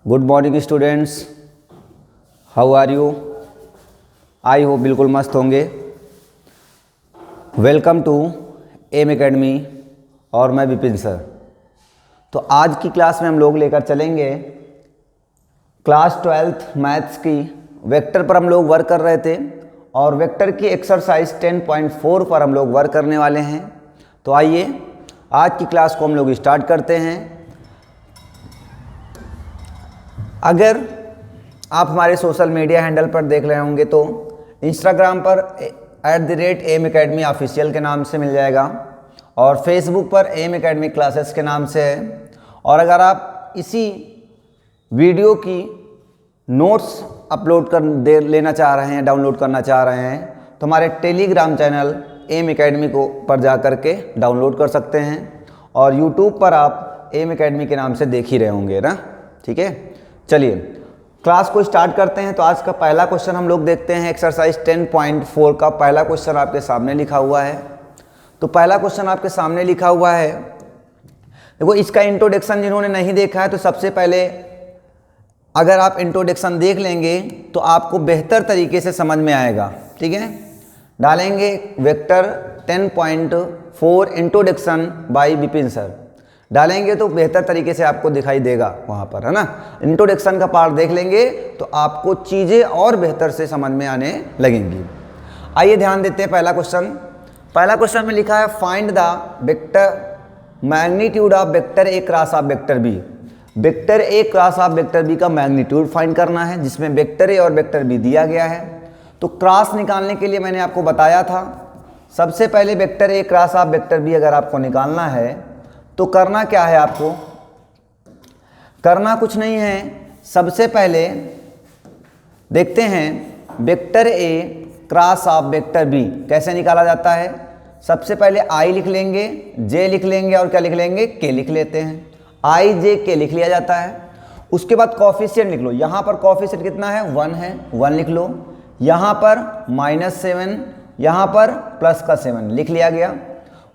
Good morning students, how are you? I hope बिल्कुल मस्त होंगे। वेलकम टू एम एकेडमी और मैं विपिन सर। तो आज की क्लास में हम लोग लेकर चलेंगे क्लास 12th मैथ्स की वेक्टर पर हम लोग वर्क कर रहे थे और वेक्टर की एक्सरसाइज 10.4 पर हम लोग वर्क करने वाले हैं। तो आइए आज की क्लास को हम लोग स्टार्ट करते हैं। अगर आप हमारे सोशल मीडिया हैंडल पर देख रहे होंगे तो इंस्टाग्राम पर @AMAcademy ऑफिशियल के नाम से मिल जाएगा और फेसबुक पर AM Academy क्लासेस के नाम से है। और अगर आप इसी वीडियो की नोट्स अपलोड कर लेना चाह रहे हैं, डाउनलोड करना चाह रहे हैं तो हमारे टेलीग्राम चैनल AM Academy को पर जा कर के डाउनलोड कर सकते हैं और यूट्यूब पर आप AM Academy के नाम से देख ही रहे होंगे ना। ठीक है, चलिए क्लास को स्टार्ट करते हैं। तो आज का पहला क्वेश्चन हम लोग देखते हैं। एक्सरसाइज 10.4 का पहला क्वेश्चन आपके सामने लिखा हुआ है। तो पहला क्वेश्चन आपके सामने लिखा हुआ है, देखो इसका इंट्रोडक्शन जिन्होंने नहीं देखा है तो सबसे पहले अगर आप इंट्रोडक्शन देख लेंगे तो आपको बेहतर तरीके से समझ में आएगा। ठीक है, डालेंगे vector 10.4 introduction by Vipin sir, डालेंगे तो बेहतर तरीके से आपको दिखाई देगा वहाँ पर, है ना। इंट्रोडक्शन का पार्ट देख लेंगे तो आपको चीज़ें और बेहतर से समझ में आने लगेंगी। आइए ध्यान देते हैं पहला क्वेश्चन। पहला क्वेश्चन में लिखा है find the vector magnitude of vector A cross of vector B. Vector A cross of vector B का मैग्नीट्यूड फाइंड करना है जिसमें वेक्टर ए और वेक्टर बी दिया गया है। तो क्रॉस निकालने के लिए मैंने आपको बताया था, सबसे पहले vector A cross of vector B अगर आपको निकालना है तो करना क्या है, आपको करना कुछ नहीं है। सबसे पहले देखते हैं vector A cross of vector B कैसे निकाला जाता है। सबसे पहले आई लिख लेंगे, जे लिख लेंगे और क्या लिख लेंगे, के लिख लेते हैं। आई जे के लिख लिया जाता है। उसके बाद कॉफिशिएंट लिख लो। यहाँ पर कॉफिशिएंट कितना है, 1 है, 1 लिख लो। यहाँ पर -7, यहाँ पर +7 लिख लिया गया।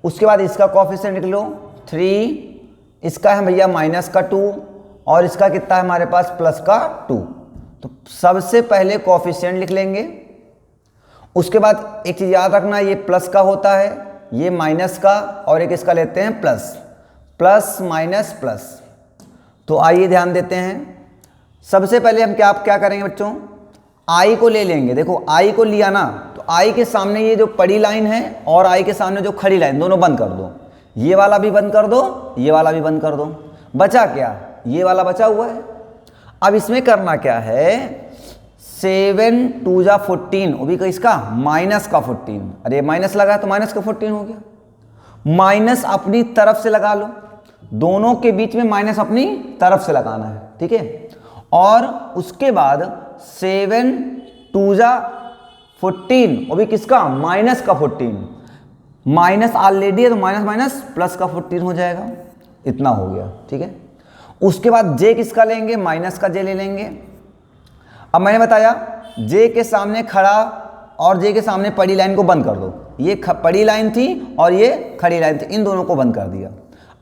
उसके बाद इसका कॉफिशिएंट लिख लो 3, इसका है भैया -2 और इसका कितना है हमारे पास +2। तो सबसे पहले कॉफिशिएंट लिख लेंगे। उसके बाद एक चीज़ याद रखना, ये प्लस का होता है, ये माइनस का, और एक इसका लेते हैं प्लस, प्लस माइनस प्लस। तो आइए ध्यान देते हैं। सबसे पहले हम क्या करेंगे बच्चों, आई को ले लेंगे। देखो आई को लिया ना तो आई के सामने ये जो पड़ी लाइन है और आई के सामने जो खड़ी लाइन, दोनों बंद कर दो। ये वाला भी बंद कर दो, ये वाला भी बंद कर दो। बचा क्या, ये वाला बचा हुआ है। अब इसमें करना क्या है, 7 2 जा 14, वो भी इसका -14। अरे माइनस लगा तो -14 हो गया। माइनस अपनी तरफ से लगा लो, दोनों के बीच में माइनस अपनी तरफ से लगाना है। ठीक है, और उसके बाद 7 2 जा 14, वो भी किसका, -14। माइनस ऑलरेडी है तो माइनस +14 हो जाएगा, इतना हो गया। ठीक है, उसके बाद जे किसका लेंगे, माइनस का जे ले लेंगे। अब मैंने बताया जे के सामने खड़ा और जे के सामने पड़ी लाइन को बंद कर दो। ये पड़ी लाइन थी और ये खड़ी लाइन थी, इन दोनों को बंद कर दिया।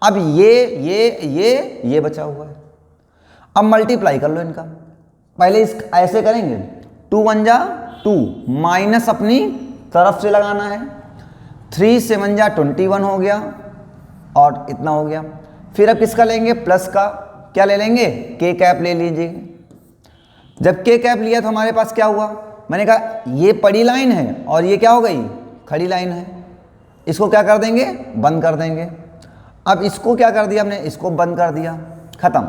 अब ये बचा हुआ है। अब मल्टीप्लाई कर लो इनका। पहले इस ऐसे करेंगे, 2 1 जा 2, माइनस अपनी तरफ से लगाना है। 3 7 जा 21 हो गया और इतना हो गया। फिर अब किसका लेंगे, प्लस का। क्या ले लेंगे, के कैप ले लीजिए। जब के कैप लिया तो हमारे पास क्या हुआ, मैंने कहा ये पड़ी लाइन है और ये क्या हो गई, खड़ी लाइन है। इसको क्या कर देंगे, बंद कर देंगे। अब इसको क्या कर दिया हमने, इसको बंद कर दिया, खत्म।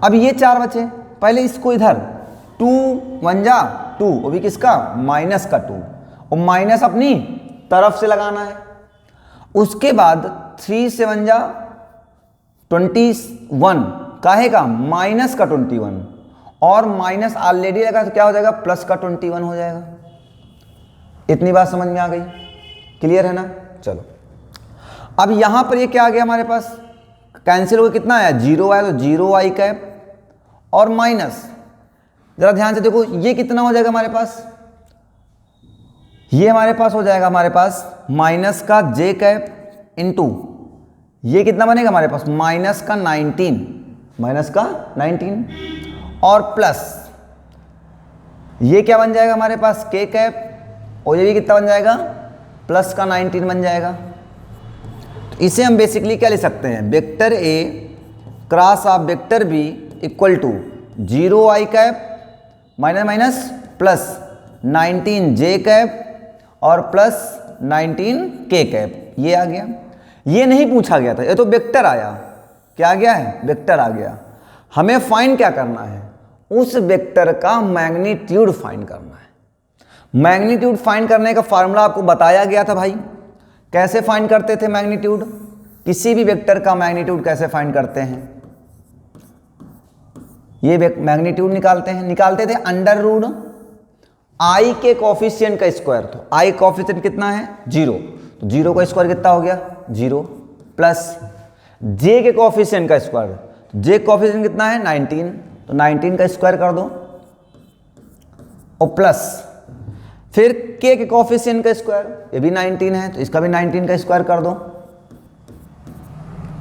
अब ये 4 बचे। पहले इसको इधर 2 1 जा 2, वो भी किसका, माइनस का 2, और माइनस अपनी तरफ से लगाना है। उसके बाद 3 7 जा 21, काहे का, माइनस का 21, और माइनस ऑलरेडी लगा तो क्या हो जाएगा, प्लस का 21 हो जाएगा। इतनी बात समझ में आ गई, क्लियर है ना। चलो अब यहां पर ये क्या आ गया हमारे पास, कैंसिल हो गया, कितना आया, 0 आया, तो 0 आई कैप और माइनस। जरा ध्यान से देखो ये कितना हो जाएगा हमारे पास, ये हमारे पास हो जाएगा हमारे पास माइनस का जे कैप इंटू ये कितना बनेगा हमारे पास, -19, और प्लस ये क्या बन जाएगा हमारे पास के कैप, और ये भी कितना बन जाएगा प्लस का 19 बन जाएगा। तो इसे हम बेसिकली क्या लिख सकते हैं, vector A cross of vector B equal to 0 I cap minus minus plus 19 J cap और प्लस 19 के कैप। ये आ गया, ये नहीं पूछा गया था, ये तो वेक्टर आया। क्या आ गया है, वेक्टर आ गया। हमें फाइंड क्या करना है, उस वेक्टर का मैग्नीट्यूड फाइंड करना है। मैग्नीट्यूड फाइंड करने का फार्मूला आपको बताया गया था भाई। कैसे फाइंड करते थे मैग्नीट्यूड, किसी भी वेक्टर का मैग्नीट्यूड कैसे फाइंड करते हैं, ये मैग्नीट्यूड निकालते थे अंडर रूट आई के कोफिशिएंट का स्क्वायर। तो आई कोफिशिएंट कितना है 0, तो 0 का स्क्वायर कितना हो गया 0, प्लस जे के कोफिशिएंट का स्क्वायर, जे कोफिशिएंट कितना है 19, तो 19 का स्क्वायर कर दो, और प्लस फिर के कोफिशिएंट का स्क्वायर, ये भी 19 है, तो इसका भी 19 का स्क्वायर कर दो।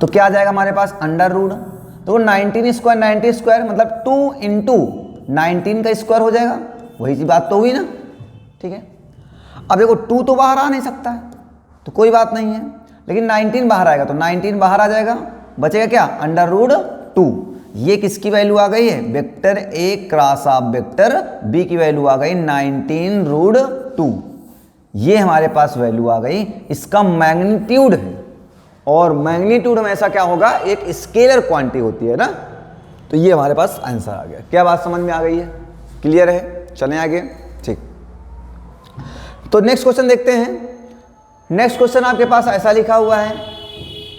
तो क्या आ जाएगा हमारे पास अंडर रूट, तो 19 स्क्वायर 90 स्क्वायर मतलब 2 इंटू 19 का स्क्वायर हो जाएगा। वही सी बात तो हुई ना, ठीक है। अब देखो 2 तो बाहर आ नहीं सकता है, तो कोई बात नहीं है, लेकिन 19 बाहर आएगा, तो 19 बाहर आ जाएगा, बचेगा क्या अंडर रूट 2। ये किसकी वैल्यू आ गई है, vector A cross of vector B की वैल्यू आ गई 19 रूट 2। ये हमारे पास वैल्यू आ गई, इसका मैग्नीट्यूड है। और मैग्नीट्यूड हमेशा क्या होगा, एक स्केलर क्वांटिटी होती है ना। तो ये हमारे पास आंसर आ गया। क्या बात समझ में आ गई है, क्लियर है, चलें आगे, ठीक। तो नेक्स्ट क्वेश्चन देखते हैं। नेक्स्ट क्वेश्चन आपके पास ऐसा लिखा हुआ है,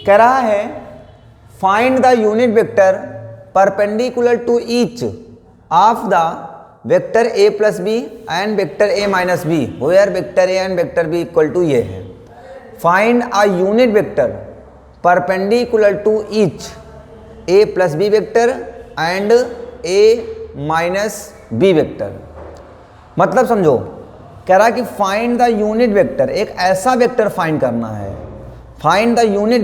कह रहा है find the unit vector perpendicular to each of the vector A plus B and vector A minus B where vector A and vector B equal to ये है। Find a unit vector perpendicular to each A plus B vector and A minus B vector. मतलब समझो, कह रहा है कि find the unit vector, एक ऐसा वेक्टर फाइंड करना है, find the unit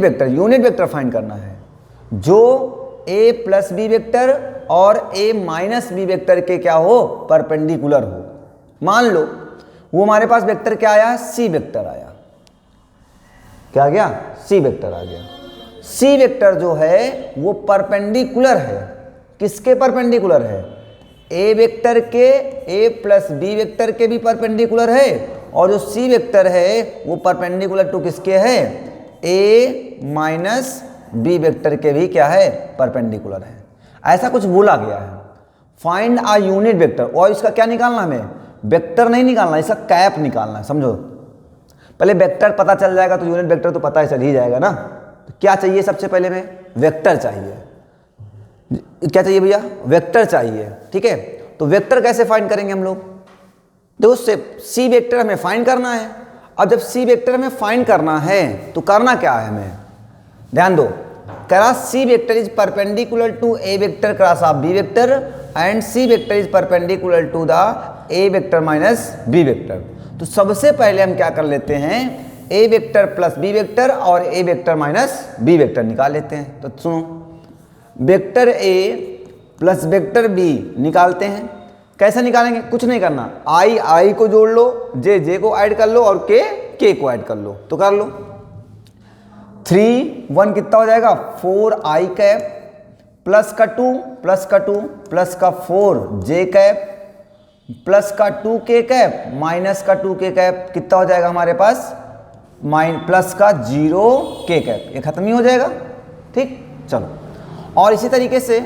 vector find करना है जो ए प्लस बी वेक्टर और ए माइनस बी वेक्टर के क्या हो, परपेंडिकुलर हो। मान लो वो हमारे पास वेक्टर क्या आया, सी वेक्टर आया। क्या आ गया, सी वेक्टर आ गया। सी वेक्टर जो है वो परपेंडिकुलर है, किसके परपेंडिकुलर है, ए वेक्टर के, ए प्लस बी वेक्टर के भी परपेंडिकुलर है, और जो सी वेक्टर है वो परपेंडिकुलर टू किसके है, ए माइनस बी वेक्टर के भी क्या है, परपेंडिकुलर है। ऐसा कुछ बोला गया है। फाइंड अ यूनिट वेक्टर, और इसका क्या निकालना, हमें वेक्टर नहीं निकालना, इसका कैप निकालना है। समझो, पहले वेक्टर पता चल जाएगा तो यूनिट वेक्टर तो पता ही चल ही जाएगा ना। तो क्या चाहिए सबसे पहले में, वेक्टर चाहिए। क्या चाहिए भैया, वेक्टर चाहिए, ठीक है। तो वेक्टर कैसे फाइंड करेंगे हम लोग, देखो सी वेक्टर हमें फाइंड करना है। अब जब सी वेक्टर हमें फाइंड करना है तो करना क्या है, हमें ध्यान दो, करा C vector is perpendicular to A vector cross of B vector and C vector is perpendicular to the A vector minus B vector. तो सबसे पहले हम क्या कर लेते हैं, A vector plus B vector और A vector minus B vector निकाल लेते हैं। तो सुनो, vector A plus vector B निकालते हैं। कैसे निकालेंगे, कुछ नहीं करना, आई को जोड़ लो, जे को ऐड कर लो और के को ऐड कर लो, तो कर लो। 3 1 कितना हो जाएगा, 4 आई कैप प्लस का 2 प्लस का 2 प्लस का 4 जे कैप प्लस का 2 के कैप माइनस का 2 के कैप, कितना हो जाएगा हमारे पास, प्लस का 0 के कैप। ये खत्म ही हो जाएगा, ठीक। चलो, और इसी तरीके से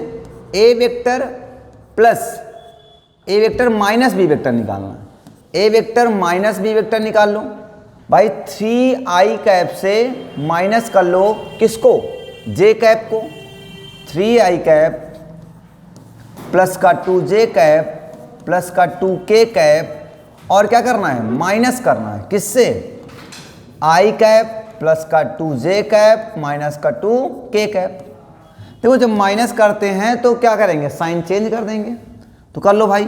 ए वेक्टर प्लस ए वेक्टर माइनस बी वेक्टर निकालना है। A vector minus B vector निकाल लो भाई, 3 आई कैप से माइनस कर लो किसको, जे कैप को। 3 आई कैप प्लस का 2 जे कैप प्लस का 2 के कैप, और क्या करना है, माइनस करना है किससे, आई कैप प्लस का 2 जे कैप माइनस का 2 के कैप। देखो जब माइनस करते हैं तो क्या करेंगे, साइन चेंज कर देंगे। तो कर लो भाई,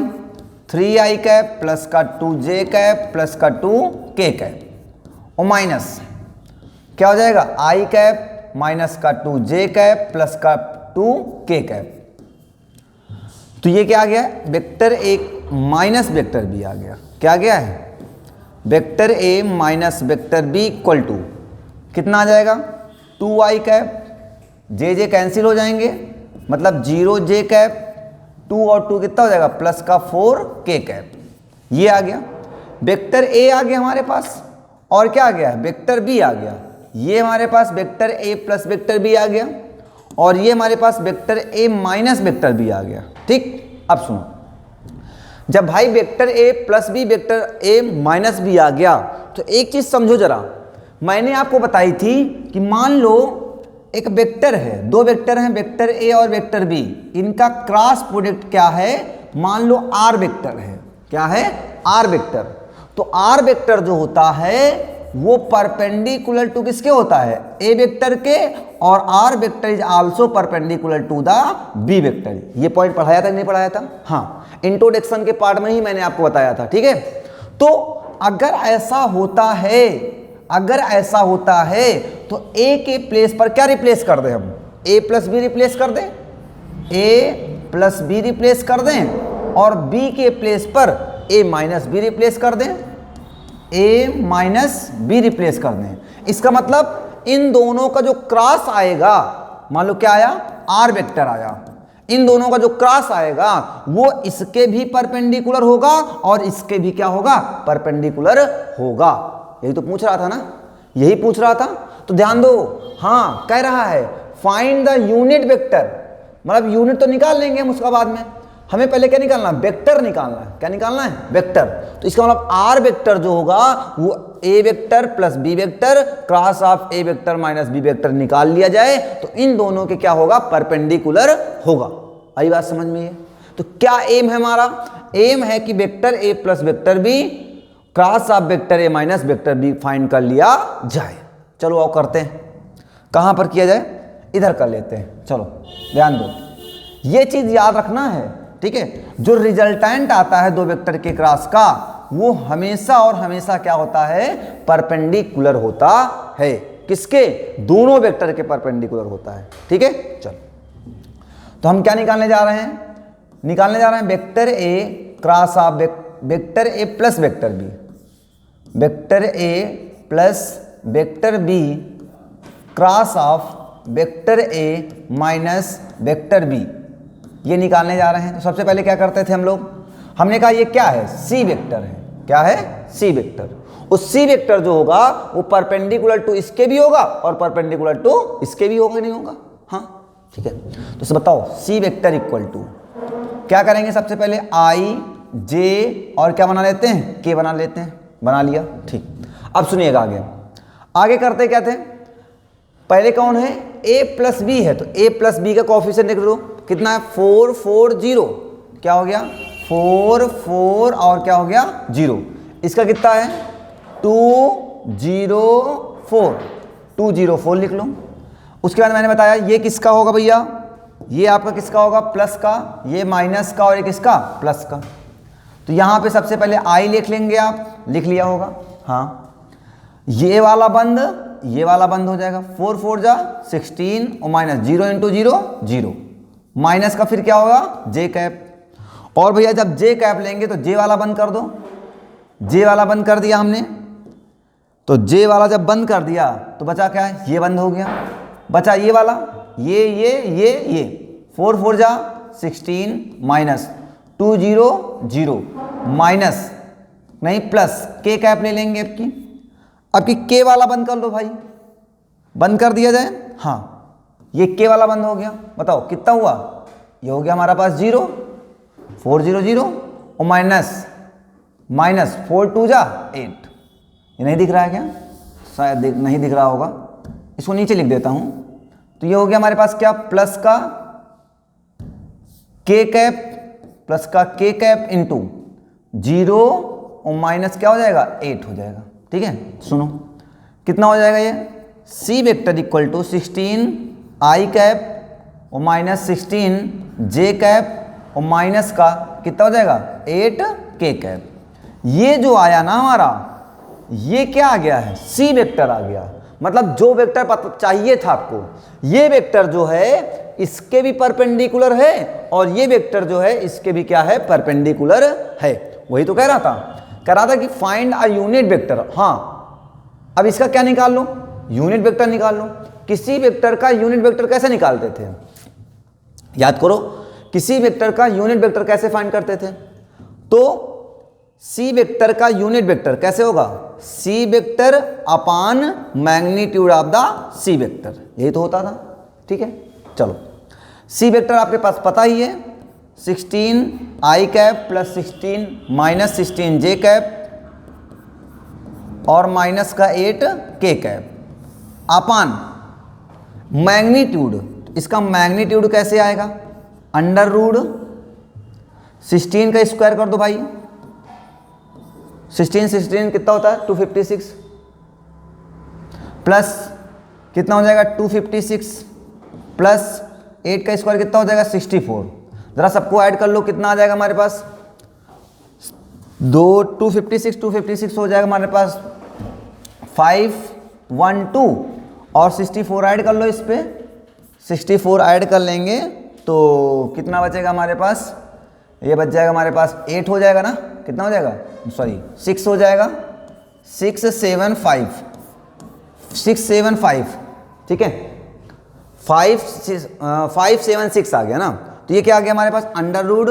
3 आई कैप प्लस का 2 जे कैप प्लस का 2 के कैप, और माइनस क्या हो जाएगा, आई कैप माइनस का 2 जे कैप प्लस का 2 के कैप। तो ये क्या आ गया, vector A minus vector B आ गया। क्या आ गया है, vector A minus vector B equal to कितना आ जाएगा, 2i कैप, जे जे कैंसिल हो जाएंगे, मतलब 0j कैप, 2 और 2 कितना हो जाएगा प्लस का 4k कैप। ये आ गया वेक्टर ए आ गया हमारे पास, और क्या आ गया है, वेक्टर बी आ गया। ये हमारे पास vector A plus vector B आ गया, और ये हमारे पास vector A minus vector B आ गया। ठीक, अब सुनो, जब भाई vector A plus B vector A minus B आ गया, तो एक चीज समझो जरा, मैंने आपको बताई थी कि मान लो एक वेक्टर है, दो वेक्टर हैं, वेक्टर ए और वेक्टर बी, इनका क्रॉस प्रोडक्ट क्या है, मान लो आर वेक्टर है। क्या है, आर वेक्टर। तो आर वेक्टर जो होता है वो परपेंडिकुलर टू किसके होता है, ए वेक्टर के, और R vector is also perpendicular to the B vector. ये पॉइंट पढ़ाया था कि नहीं पढ़ाया था, हाँ, इंट्रोडक्शन के पार्ट में ही मैंने आपको बताया था। ठीक है, तो अगर ऐसा होता है, अगर ऐसा होता है तो ए के प्लेस पर क्या रिप्लेस कर दें हम, ए प्लस बी रिप्लेस कर दें, ए प्लस बी रिप्लेस कर दें, और बी के प्लेस पर ए माइनस बी रिप्लेस कर दें, ए माइनस बी रिप्लेस कर दें। इसका मतलब इन दोनों का जो क्रॉस आएगा, मान लो क्या आया, आर वेक्टर आया, इन दोनों का जो क्रॉस आएगा वो इसके भी परपेंडिकुलर होगा और इसके भी क्या होगा, परपेंडिकुलर होगा। यही तो पूछ रहा था ना, यही पूछ रहा था। तो ध्यान दो, हाँ कह रहा है फाइंड द यूनिट वेक्टर, मतलब यूनिट तो निकाल लेंगे हम उसका बाद में, हमें पहले क्या निकालना है, वेक्टर निकालना है। क्या निकालना है, वेक्टर। तो इसका मतलब आर वेक्टर जो होगा वो A vector plus B vector cross of A vector minus B vector निकाल लिया जाए, तो इन दोनों के क्या होगा, परपेंडिकुलर होगा। आई बात समझ में? ये तो क्या एम है हमारा, एम है कि vector A plus vector B cross of vector A minus vector B find कर लिया जाए। चलो आओ करते हैं, कहां पर किया जाए, इधर कर लेते हैं। चलो ध्यान दो, ये चीज याद रखना है, ठीक है, जो रिजल्टेंट आता है दो वेक्टर के क्रॉस का वो हमेशा और हमेशा क्या होता है, परपेंडिकुलर होता है। किसके, दोनों वेक्टर के परपेंडिकुलर होता है। ठीक है, चलो तो हम क्या निकालने जा रहे हैं, निकालने जा रहे हैं vector A cross of vector A plus vector B, vector A plus vector B cross of vector A minus vector B, ये निकालने जा रहे हैं। तो सबसे पहले क्या करते थे हम लोग, हमने कहा ये क्या है, सी वेक्टर है। क्या है, सी वेक्टर। उस सी वेक्टर जो होगा वो परपेंडिकुलर टू इसके भी होगा और परपेंडिकुलर टू इसके भी होगा, नहीं होगा, हाँ ठीक है। तो इसे बताओ सी वेक्टर इक्वल टू क्या करेंगे, सबसे पहले आई जे और क्या बना लेते हैं, के बना लेते हैं, बना लिया। ठीक, अब सुनिएगा आगे, आगे करते क्या थे, पहले कौन है, a प्लस बी है, तो a प्लस बी का कोएफिशिएंट लिख लो, कितना है 4 4 0, क्या हो गया 4 4 और क्या हो गया 0, इसका कितना है 2 0 4, 2 0 4 लिख लो। उसके बाद मैंने बताया ये किसका होगा भैया, ये आपका किसका होगा, प्लस का, ये माइनस का और ये किसका, प्लस का। तो यहाँ पे सबसे पहले आई लिख लेंगे, आप लिख लिया होगा, हाँ, ये वाला बंद, ये वाला बंद हो जाएगा, 4 4 जा 16 और माइनस 0 इंटू 0 0, माइनस का फिर क्या होगा जे कैप, और भैया जब जे कैप लेंगे तो जे वाला बंद कर दो, जे वाला बंद कर दिया हमने, तो जे वाला जब बंद कर दिया तो बचा क्या है, ये बंद हो गया, बचा ये वाला, ये 4 4 जा 16 माइनस 2 0 0 माइनस नहीं प्लस के कैप ले लेंगे आपकी, आपकी के वाला बंद कर लो भाई, बंद कर दिया जाए, हाँ ये के वाला बंद हो गया। बताओ कितना हुआ, ये हो गया हमारा पास 0 4 0 0 और माइनस 4 2 जा 8, ये नहीं दिख रहा है क्या, शायद नहीं दिख रहा होगा, इसको नीचे लिख देता हूं। तो ये हो गया हमारे पास क्या, प्लस का के कैप, प्लस का के कैप इंटू 0 और माइनस क्या हो जाएगा 8 हो जाएगा। ठीक है, सुनो कितना हो जाएगा, ये C vector equal to 16 i cap और माइनस 16 जे कैप और माइनस का कितना हो जाएगा 8 के कैप। ये जो आया ना हमारा, ये क्या आ गया है, सी वेक्टर आ गया। मतलब जो वेक्टर चाहिए था आपको, ये वेक्टर जो है इसके भी परपेंडिकुलर है और ये वेक्टर जो है इसके भी क्या है, परपेंडिकुलर है। वही तो कह रहा था कि फाइंड अ यूनिट वेक्टर। हाँ, अब इसका क्या निकाल लो, यूनिट वेक्टर निकाल लो। किसी वेक्टर का यूनिट वेक्टर कैसे निकालते थे, याद करो, किसी वेक्टर का यूनिट वेक्टर कैसे फाइंड करते थे? तो सी वेक्टर का यूनिट वेक्टर कैसे होगा, C vector upon magnitude of the C vector, यही तो होता था। ठीक है, चलो सी वेक्टर आपके पास पता ही है, 16 i cap plus 16 minus 16 j cap और माइनस का 8 के कैप अपान मैग्नीट्यूड। इसका मैग्नीट्यूड कैसे आएगा, अंडर रूट 16 का स्क्वायर कर दो भाई, 16 कितना होता है 256 प्लस कितना हो जाएगा 256 प्लस 8 का स्क्वायर कितना हो जाएगा 64। जरा सबको ऐड कर लो, कितना आ जाएगा हमारे पास, 256 हो जाएगा हमारे पास 512 और 64 ऐड कर लो इस पे, 64 ऐड कर लेंगे तो कितना बचेगा हमारे पास, ये बच जाएगा हमारे पास 8 हो जाएगा ना, कितना हो जाएगा, सॉरी 6 हो जाएगा, 675, ठीक है, 576 आ गया ना। तो ये क्या आ गया हमारे पास, अंडर रूट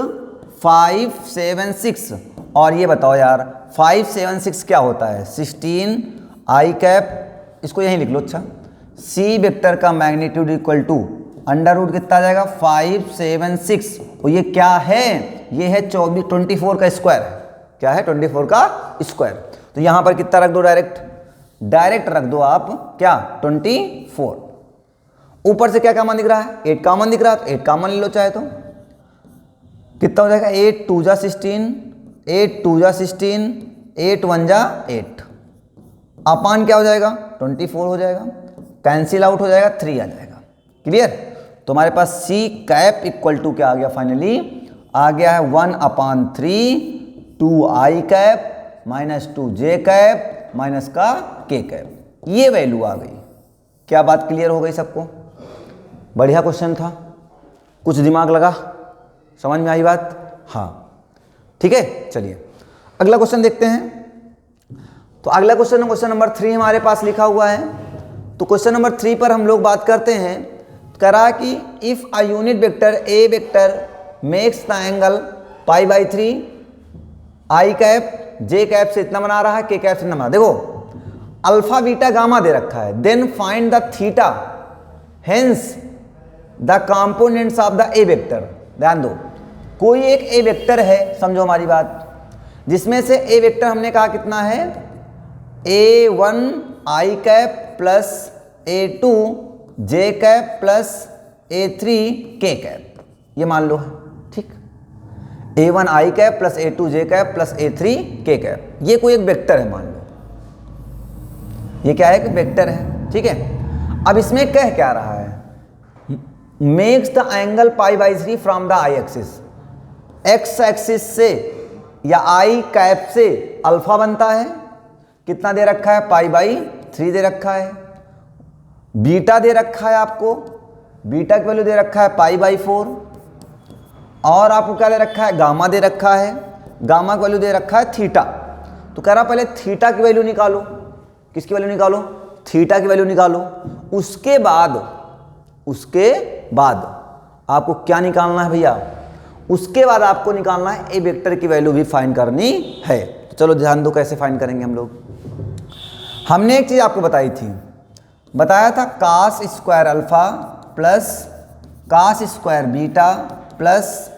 576। और ये बताओ यार 576 क्या होता है, 16 आई कैप, इसको यहीं लिख लो। अच्छा, सी वेक्टर का magnitude equal to under root कितना आ जाएगा 576। और ये क्या है, ये है 24 का स्क्वायर है, क्या है 24 का स्क्वायर। तो यहां पर कितना रख दो, डायरेक्ट रख दो आप क्या 24। ऊपर से क्या कॉमन दिख रहा है, 8 कॉमन दिख रहा है, तो 8 कॉमन ले लो चाहे तो, कितना हो जाएगा 8 2 जा 16, 8 2 जा 16, 8 1 जा 8 अपान क्या हो जाएगा 24 हो जाएगा, कैंसिल आउट हो जाएगा, 3 आ जाएगा। क्लियर? तो हमारे पास सी कैप इक्वल टू क्या आ गया, फाइनली आ गया है 1/3 2 आई कैप माइनस 2 जे कैप माइनस का के कैप, ये वैल्यू आ गई। क्या बात क्लियर हो गई सबको? बढ़िया क्वेश्चन था, कुछ दिमाग लगा, समझ में आई बात? हाँ, ठीक है। चलिए अगला क्वेश्चन देखते हैं। तो अगला क्वेश्चन नंबर 3 हमारे पास लिखा हुआ है। तो क्वेश्चन नंबर 3 पर हम लोग बात करते हैं। करा कि if a unit vector A vector makes the angle π/3 i cap j cap से इतना बना रहा है, के कैप से इतना बना, देखो अल्फा बीटा गामा दे रखा है, then find the theta hence the components of the A vector. ध्यान दो, कोई एक ए वेक्टर है, समझो हमारी बात, जिसमें से ए वेक्टर हमने कहा कितना है, a1 आई कैप प्लस a2 जे कैप प्लस a3 के कैप, ये मान लो, ठीक, a1 आई कैप प्लस a2 जे कैप प्लस a3 के कैप, ये कोई एक वेक्टर है मान लो, ये क्या है कि वेक्टर है, ठीक है। अब इसमें कह क्या रहा है, makes the angle π/3 from the i axis, x axis से या आई कैप से अल्फा बनता है, कितना दे रखा है π/3 दे रखा है, बीटा दे रखा है आपको, बीटा की वैल्यू दे रखा है π/4, और आपको क्या दे रखा है, गामा दे रखा है, गामा की वैल्यू दे रखा है थीटा। तो कह रहा पहले थीटा की वैल्यू निकालो, किसकी वैल्यू निकालो, थीटा की वैल्यू निकालो, उसके बाद आपको क्या निकालना है भैया, उसके बाद आपको निकालना है ए वेक्टर की वैल्यू भी फाइंड करनी है। तो चलो ध्यान दो कैसे फाइंड करेंगे हम लोग। हमने एक चीज आपको बताई थी, बताया था cos square alpha plus cos square beta plus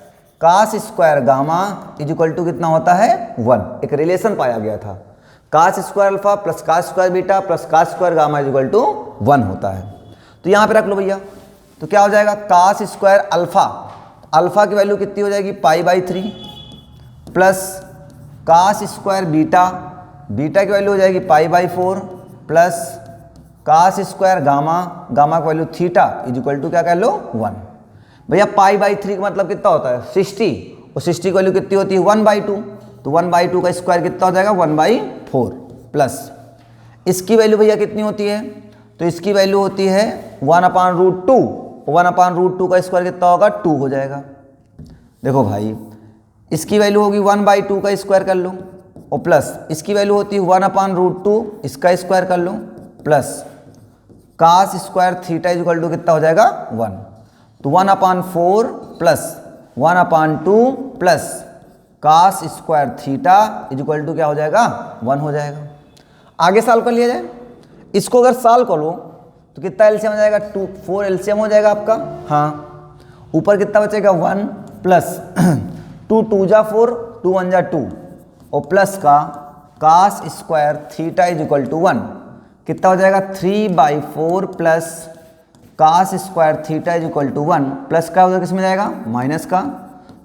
cos square gamma is equal to कितना होता है 1। एक रिलेशन पाया गया था, cos square alpha plus cos square beta plus cos square gamma is equal to 1 होता है। तो यहाँ पे रख लो भैया, तो क्या हो जाएगा कास स्क्वायर अल्फा, अल्फा की वैल्यू कितनी हो जाएगी π/3 plus cos square beta, beta की वैल्यू हो जाएगी π/4 plus cos square gamma, gamma की value theta is equal to क्या कह लो 1। भैया π/3 का मतलब कितना होता है 60, और 60 की वैल्यू कितनी होती है 1/2, तो 1/2 का स्क्वायर कितना हो जाएगा 1/4 प्लस इसकी वैल्यू भैया कितनी होती है तो इसकी वैल्यू होती है 1/√2। 1/√2 का स्क्वायर कितना होगा? 2 हो जाएगा। देखो भाई, इसकी वैल्यू होगी 1/2 का स्क्वायर कर लो, और प्लस इसकी वैल्यू होती है 1/√2 इसका स्क्वायर कर लो, plus cos square theta equal to कितना हो जाएगा? 1। तो 1/4 plus 1/2 plus cos square theta equal to क्या हो जाएगा? 1 हो जाएगा। आगे सॉल्व कर लिया जाए। इसको अगर सॉल्व करो तो कितना एलसीएम हो जाएगा? 2 4 एलसीएम हो जाएगा आपका। हाँ, ऊपर कितना बचेगा? 1 प्लस 2 2 जा 4, 2 1 जा 2, और प्लस का cos square theta is equal to 1 कितना हो जाएगा? 3/4 plus cos square theta is equal to 1, plus का उधर किस में जाएगा? माइनस का,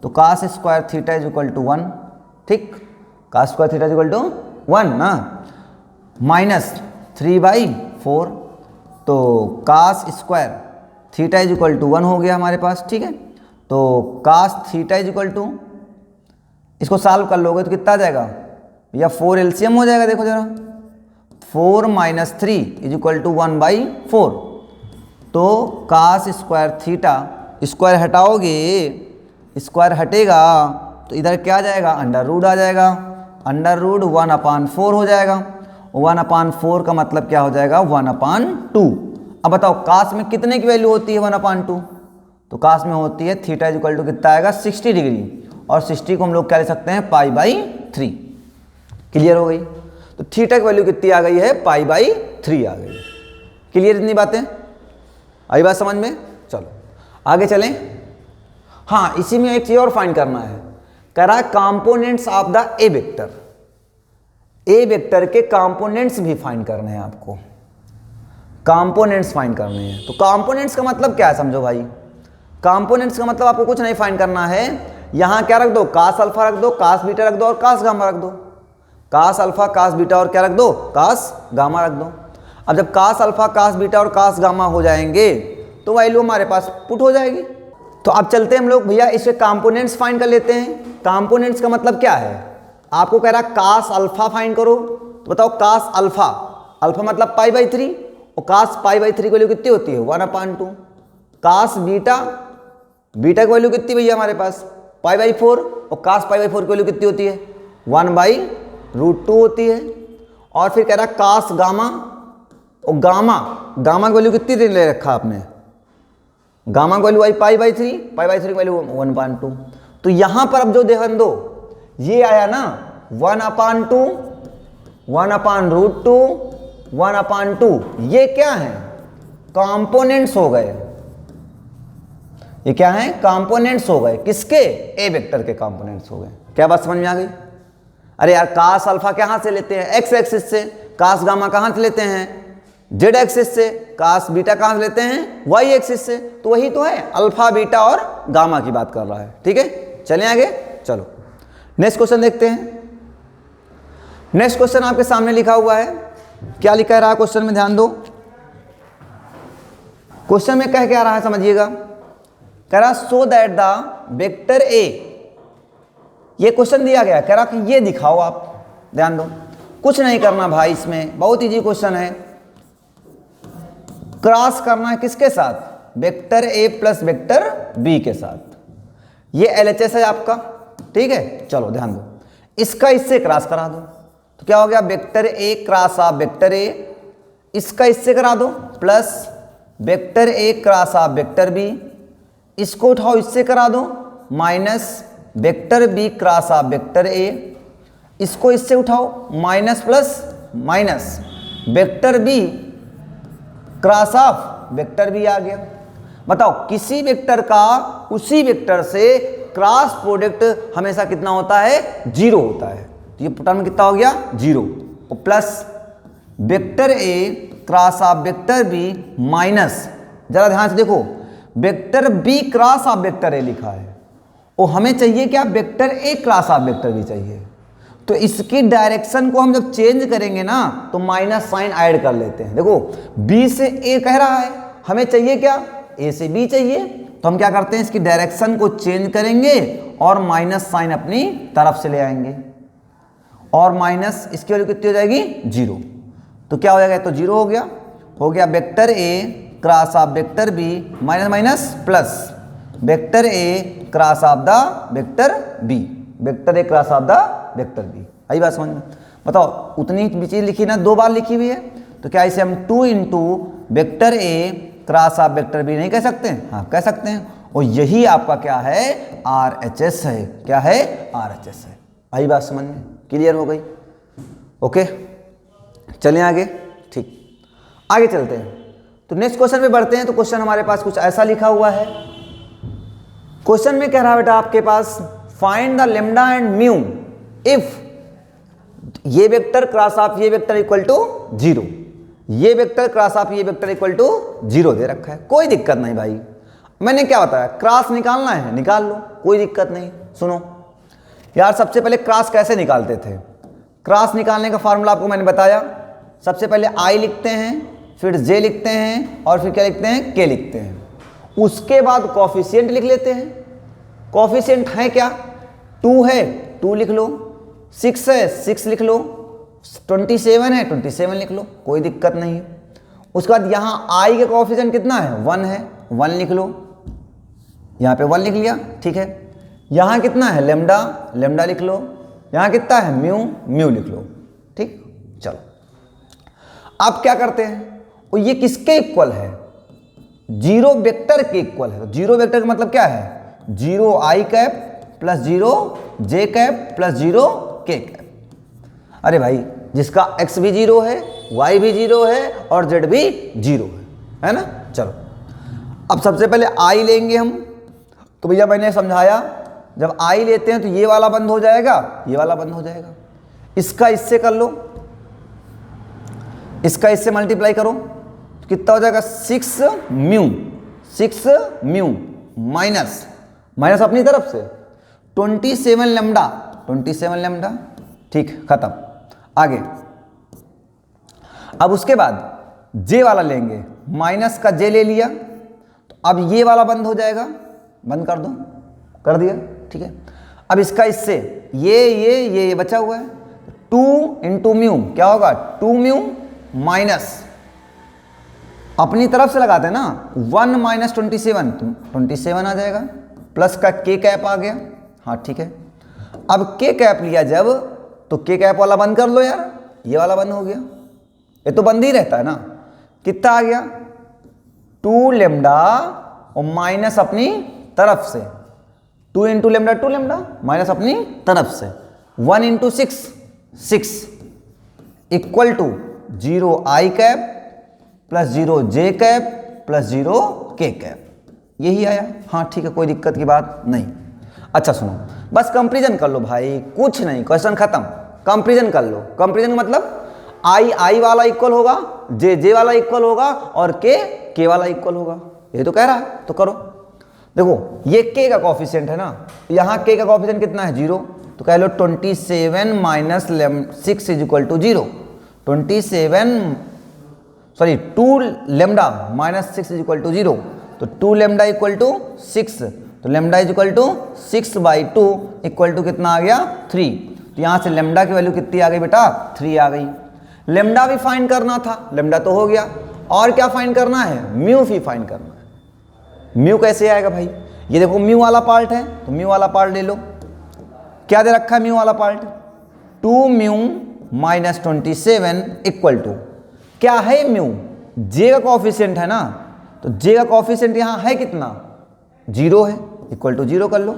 तो cos square theta is equal to 1। ठीक, cos square theta is equal to 1 ना, माइनस 3/4, तो cos square theta is equal to 1 हो गया हमारे पास। ठीक है, तो cos theta is equal to, इसको सॉल्व कर लोगे तो कितना आ जाएगा? या 4 एलसीएम हो जाएगा। देखो जरा, 4 - 3 इज इक्वल टू 1/4, तो कास स्क्वायर थीटा, स्क्वायर हटाओगे, स्क्वायर हटेगा तो इधर क्या आ जाएगा? अंडर रूट आ जाएगा। अंडर रूट 1/4 हो जाएगा। 1/4 का मतलब क्या हो जाएगा? 1/2। अब बताओ कास में कितने की वैल्यू होती है 1/2? तो कास में होती है थीटा इज इक्वल टू कितना आएगा? 60 डिग्री, और 60 को हम लोग क्या ले सकते हैं? π/3। क्लियर हो गई? तो थीटा की वैल्यू कितनी आ गई है? π/3 आ गई। क्लियर इतनी बातें? आई बात समझ में? चलो आगे चलें। हाँ, इसी में एक चीज और फाइंड करना है। कह रहा है components of the A vector. A vector के कंपोनेंट्स भी फाइंड करने हैं आपको। कंपोनेंट्स फाइंड करने हैं। तो कंपोनेंट्स का मतलब क्या है समझो भाई। कंपोनेंट्स का मतलब आपको कुछ नहीं फाइंड करना है। यहां क्या रख दो? कास अल्फा रख दो, कास बीटा रख दो, और कास गामा रख दो। कास अल्फा, कास बीटा, और क्या रख दो? कास गामा रख दो। अब जब कास अल्फा, कास बीटा और कास गामा हो जाएंगे तो वैल्यू हमारे पास पुट हो जाएगी। तो अब चलते हैं हम लोग भैया इसके कंपोनेंट्स फाइंड कर लेते हैं। कंपोनेंट्स का मतलब क्या है? आपको कह रहा है कास अल्फा फाइंड करो, तो बताओ कास अल्फा, अल्फा मतलब π/3, और कास π/3 की वैल्यू कितनी होती है? 1/2। कास बीटा, बीटा की वैल्यू कितनी भैया हमारे पास? π/4, और कास π/4 की वैल्यू कितनी होती है? 1/√2 होती है। और फिर कह रहा है कास गामा, और गामा, गामा की वैल्यू कितनी ले रखा आपने? गामा की वैल्यू आई π/3, π/3 की वैल्यू 1/2। तो यहां पर अब जो ध्यान दो, ये आया ना 1/2, 1/√2, 1/2, ये क्या है? कंपोनेंट्स हो गए। ये क्या है? कंपोनेंट्स हो गए। किसके? ए वेक्टर के कंपोनेंट्स हो गए। क्या बात समझ में आ गई? अरे यार, कास अल्फा कहां से लेते हैं? एक्स एक्सिस से। कास गामा कहां से लेते हैं? जेड एक्सिस से। कास बीटा कहां से लेते हैं? वाई एक्सिस से। तो वही तो है, अल्फा बीटा और गामा की बात कर रहा है। ठीक है, चलें आगे। चलो नेक्स्ट क्वेश्चन देखते हैं। नेक्स्ट क्वेश्चन आपके सामने लिखा हुआ है। क्या लिखा रहा है क्वेश्चन में? ध्यान दो। क्वेश्चन में कह क्या रहा है समझिएगा। कह रहा सो दैट द वेक्टर ए, ये क्वेश्चन दिया गया, कह रहा कि ये दिखाओ आप। ध्यान दो, कुछ नहीं करना भाई, इसमें बहुत इजी क्वेश्चन है। क्रॉस करना है किसके साथ? Vector A plus vector B के साथ। ये एलएचएस है आपका। ठीक है, चलो ध्यान दो, इसका इससे क्रॉस करा दो तो क्या हो गया? Vector A cross of vector A. इसका इससे करा दो plus vector A cross of vector B. इसको उठाओ, इससे करा दो minus vector B cross of vector A. इसको इससे उठाओ, minus plus minus vector B cross of vector B आ गया। बताओ, किसी वेक्टर का उसी वेक्टर से क्रॉस प्रोडक्ट हमेशा कितना होता है? 0 होता है। तो ये टर्म कितना हो गया? 0। और plus vector A cross of vector B minus, जरा ध्यान से देखो, vector B cross of vector A लिखा है, और हमें चाहिए क्या? Vector A cross of vector B चाहिए। तो इसकी डायरेक्शन को हम जब चेंज करेंगे ना तो माइनस साइन ऐड कर लेते हैं। देखो, बी से ए कह रहा है, हमें चाहिए क्या? ए से बी चाहिए। तो हम क्या करते हैं? इसकी डायरेक्शन को चेंज करेंगे और माइनस साइन अपनी तरफ से ले आएंगे, और माइनस इसकी वैल्यू कितनी हो जाएगी? 0। तो क्या हो जाएगा? तो 0 हो गया। हो गया vector A cross of vector B minus minus plus vector A cross of the vector B, vector A cross of the vector B. आई बात समझ में? बताओ उतनी चीज लिखी ना, 2 बार लिखी हुई है, तो क्या इसे हम 2 into vector A cross of vector B नहीं कह सकते हैं? हाँ कह सकते हैं। और यही आपका क्या है? RHS है। क्या है? RHS है। आई बात समझ में? क्लियर हो गई? ओके चलें आगे। ठीक, आगे चलते हैं। तो नेक्स्ट क्वेश्चन पे बढ़ते हैं। तो क्वेश्चन हमारे पास कुछ ऐसा लिखा हुआ है। क्वेश्चन में कह रहा है बेटा आपके पास find the lambda and mu if ये वेक्टर क्रॉस ऑफ ये वेक्टर इक्वल टू 0, ये वेक्टर क्रॉस ऑफ ये वेक्टर इक्वल टू 0 दे रखा है। कोई दिक्कत नहीं भाई, मैंने क्या बताया, क्रॉस निकालना है निकाल लो, कोई दिक्कत नहीं। सुनो यार, सबसे पहले क्रॉस कैसे निकालते थे? क्रॉस निकालने का फार्मूला आपको मैंने बताया। सबसे पहले I लिखते हैं, फिर J लिखते हैं, और फिर क्या लिखते हैं? K लिखते हैं। उसके बाद कॉफिशिएंट लिख लेते हैं। कॉफिशिएंट है क्या? 2 है 2 लिख लो, 6 है 6 लिख लो, 27 है 27 लिख लो, कोई दिक्कत नहीं है। उसके बाद यहाँ I का कॉफिशिएंट कितना है? 1 है, 1 लिख लो, यहाँ पे 1 लिख लिया, ठीक है। यहाँ कितना है? लेम्डा, लेम्डा लिख लो। यहाँ कितना है? म्यू, म्यू लिख लो, ठीक। चलो अब क्या करते हैं, और ये किसके इक्वल है? 0 वेक्टर के इक्वल है। तो 0 वेक्टर का मतलब क्या है? 0 I cap plus 0 J cap plus 0 K cap. अरे भाई जिसका x भी 0 है, y भी 0 है और z भी 0 है ना। चलो अब सबसे पहले I लेंगे हम। तो भैया मैंने समझाया, जब I लेते हैं तो ये वाला बंद हो जाएगा, ये वाला बंद हो जाएगा। इसका इससे कर लो, इसका इससे मल्टीप्लाई करो, तो कितना हो जाएगा? 6 म्यू, 6 म्यू माइनस माइनस अपनी तरफ से 27 लेम्डा, 27 लेम्डा, ठीक, खत्म। आगे अब उसके बाद J वाला लेंगे, माइनस का J ले लिया, तो अब ये वाला बंद हो जाएगा, बंद कर दो, कर दिया, ठीक है। अब इसका इससे ये बचा हुआ है, 2 इंटू म्यू क्या होगा? 2 म्यू माइनस अपनी तरफ से लगाते हैं ना, 1 माइनस 27 तो 27 आ जाएगा, प्लस का K कैप आ गया, हाँ ठीक है। अब K कैप लिया जब, तो K कैप वाला बंद कर लो यार, ये वाला बंद हो गया, ये तो बंद ही रहता है ना। कितना आ गया? 2 लेम्डा और माइनस अपनी तरफ से, 2 इंटू लेम्डा 2 लेम्डा माइनस अपनी तरफ से 1 into 6 6 equal to 0 I cap plus 0 J cap plus 0 K cap, यही आया। हाँ ठीक है, कोई दिक्कत की बात नहीं। अच्छा सुनो, बस कंपैरिजन कर लो भाई, कुछ नहीं, क्वेश्चन खत्म। कंपैरिजन कर लो। कंपैरिजन मतलब I वाला इक्वल होगा, J वाला इक्वल होगा और K वाला इक्वल होगा, ये तो कह रहा है, तो करो। देखो ये K का कॉफिशिएंट है ना, यहाँ K का कॉफिशिएंट कितना है? 0, तो कह लो 27 minus 6 is equal to 0। 2 lambda minus 6 is equal to 0, तो 2 लेम्डा इक्वल टू 6, तो lambda is equal to 6/2 equal to कितना आ गया? 3। तो यहाँ से लेम्डा की वैल्यू कितनी आ गई बेटा? 3 आ गई। लेम्डा भी फाइंड करना था, लेम्डा तो हो गया, और क्या फाइंड करना है? म्यू भी फाइंड करना है। म्यू कैसे आएगा भाई? ये देखो म्यू वाला पार्ट है, तो म्यू वाला पार्ट ले लो। क्या दे रखा है म्यू वाला part? 2 mu minus 27 equal to क्या है? म्यू, J का कॉफिशिएंट है ना, तो J का कॉफिशिएंट यहाँ है कितना? 0 है, इक्वल टू 0 कर लो,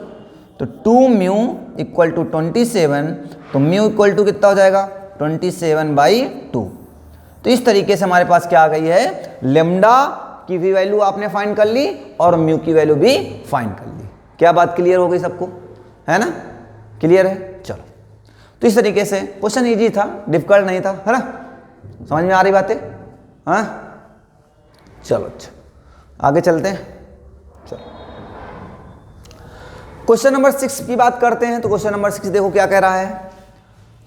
तो 2 म्यू इक्वल टू 27, तो म्यू इक्वल टू कितना हो जाएगा? 27/2। तो इस तरीके से हमारे पास क्या आ गई है? लेम्डा की भी वैल्यू आपने फाइंड कर ली और म्यू की वैल्यू भी फाइंड कर ली। क्या बात क्लियर हो गई सबको? है ना, क्लियर है? चलो, तो इस तरीके से क्वेश्चन इजी था, डिफिकल्ट नहीं था, है ना। समझ में आ रही बातें? हाँ चलो, अच्छा आगे चलते हैं। चलो क्वेश्चन नंबर 6 की बात करते हैं। तो क्वेश्चन नंबर 6 देखो क्या कह रहा है।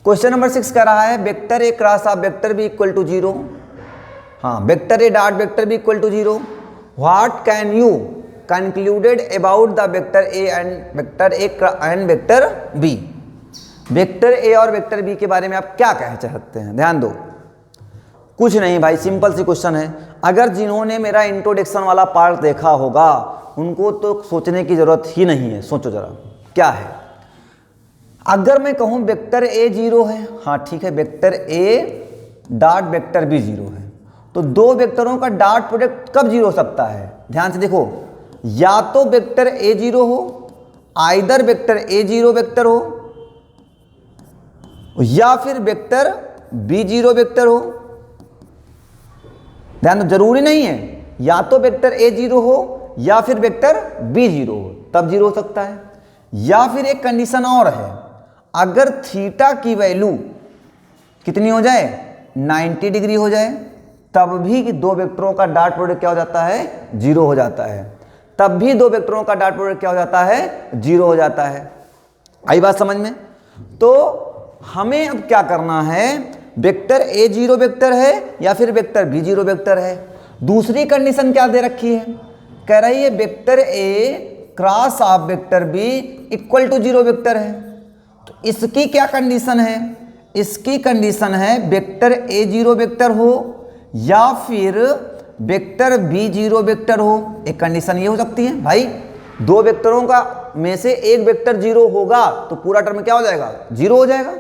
क्वेश्चन नंबर 6 कह रहा है vector A cross of vector B equal to 0। हाँ, vector A dot vector B equal to 0। What can you concluded about the vector A and vector B. Vector A और वेक्टर बी के बारे में आप क्या कहना चाहते हैं? ध्यान दो, कुछ नहीं भाई, सिंपल सी क्वेश्चन है। अगर जिन्होंने मेरा इंट्रोडक्शन वाला पार्ट देखा होगा उनको तो सोचने की जरूरत ही नहीं है। सोचो जरा क्या है। अगर मैं कहूं वेक्टर ए 0 है, हाँ ठीक है, vector A dot vector B 0 है, तो दो वेक्टरों का डॉट प्रोडक्ट कब 0 हो सकता है? ध्यान से देखो, या तो वेक्टर ए 0 हो, आइदर वेक्टर ए 0 वेक्टर हो, या फिर वेक्टर बी 0 वेक्टर हो। ध्यान दो, जरूरी नहीं है या तो वेक्टर ए 0 हो या फिर वेक्टर बी 0 हो तब 0 हो सकता है। या फिर एक कंडीशन और है, अगर थीटा की वैल्यू कितनी हो जाए, 90 डिग्री हो जाए, तब भी दो वेक्टरों का डॉट प्रोडक्ट क्या हो जाता है? 0 हो जाता है। तब भी दो वेक्टरों का डॉट प्रोडक्ट क्या हो जाता है? 0 हो जाता है। आई बात समझ में? तो हमें अब क्या करना है, वेक्टर ए 0 वेक्टर है या फिर वेक्टर बी 0 वेक्टर है। दूसरी कंडीशन क्या दे रखी है, कह रही है vector A cross of vector B equal to 0 vector है। तो इसकी क्या कंडीशन है? इसकी कंडीशन है वेक्टर ए 0 वेक्टर हो या फिर वेक्टर बी 0 वेक्टर हो। एक कंडीशन ये हो सकती है भाई, दो वेक्टरों का में से एक वेक्टर 0 होगा तो पूरा टर्म क्या हो जाएगा? 0 हो जाएगा।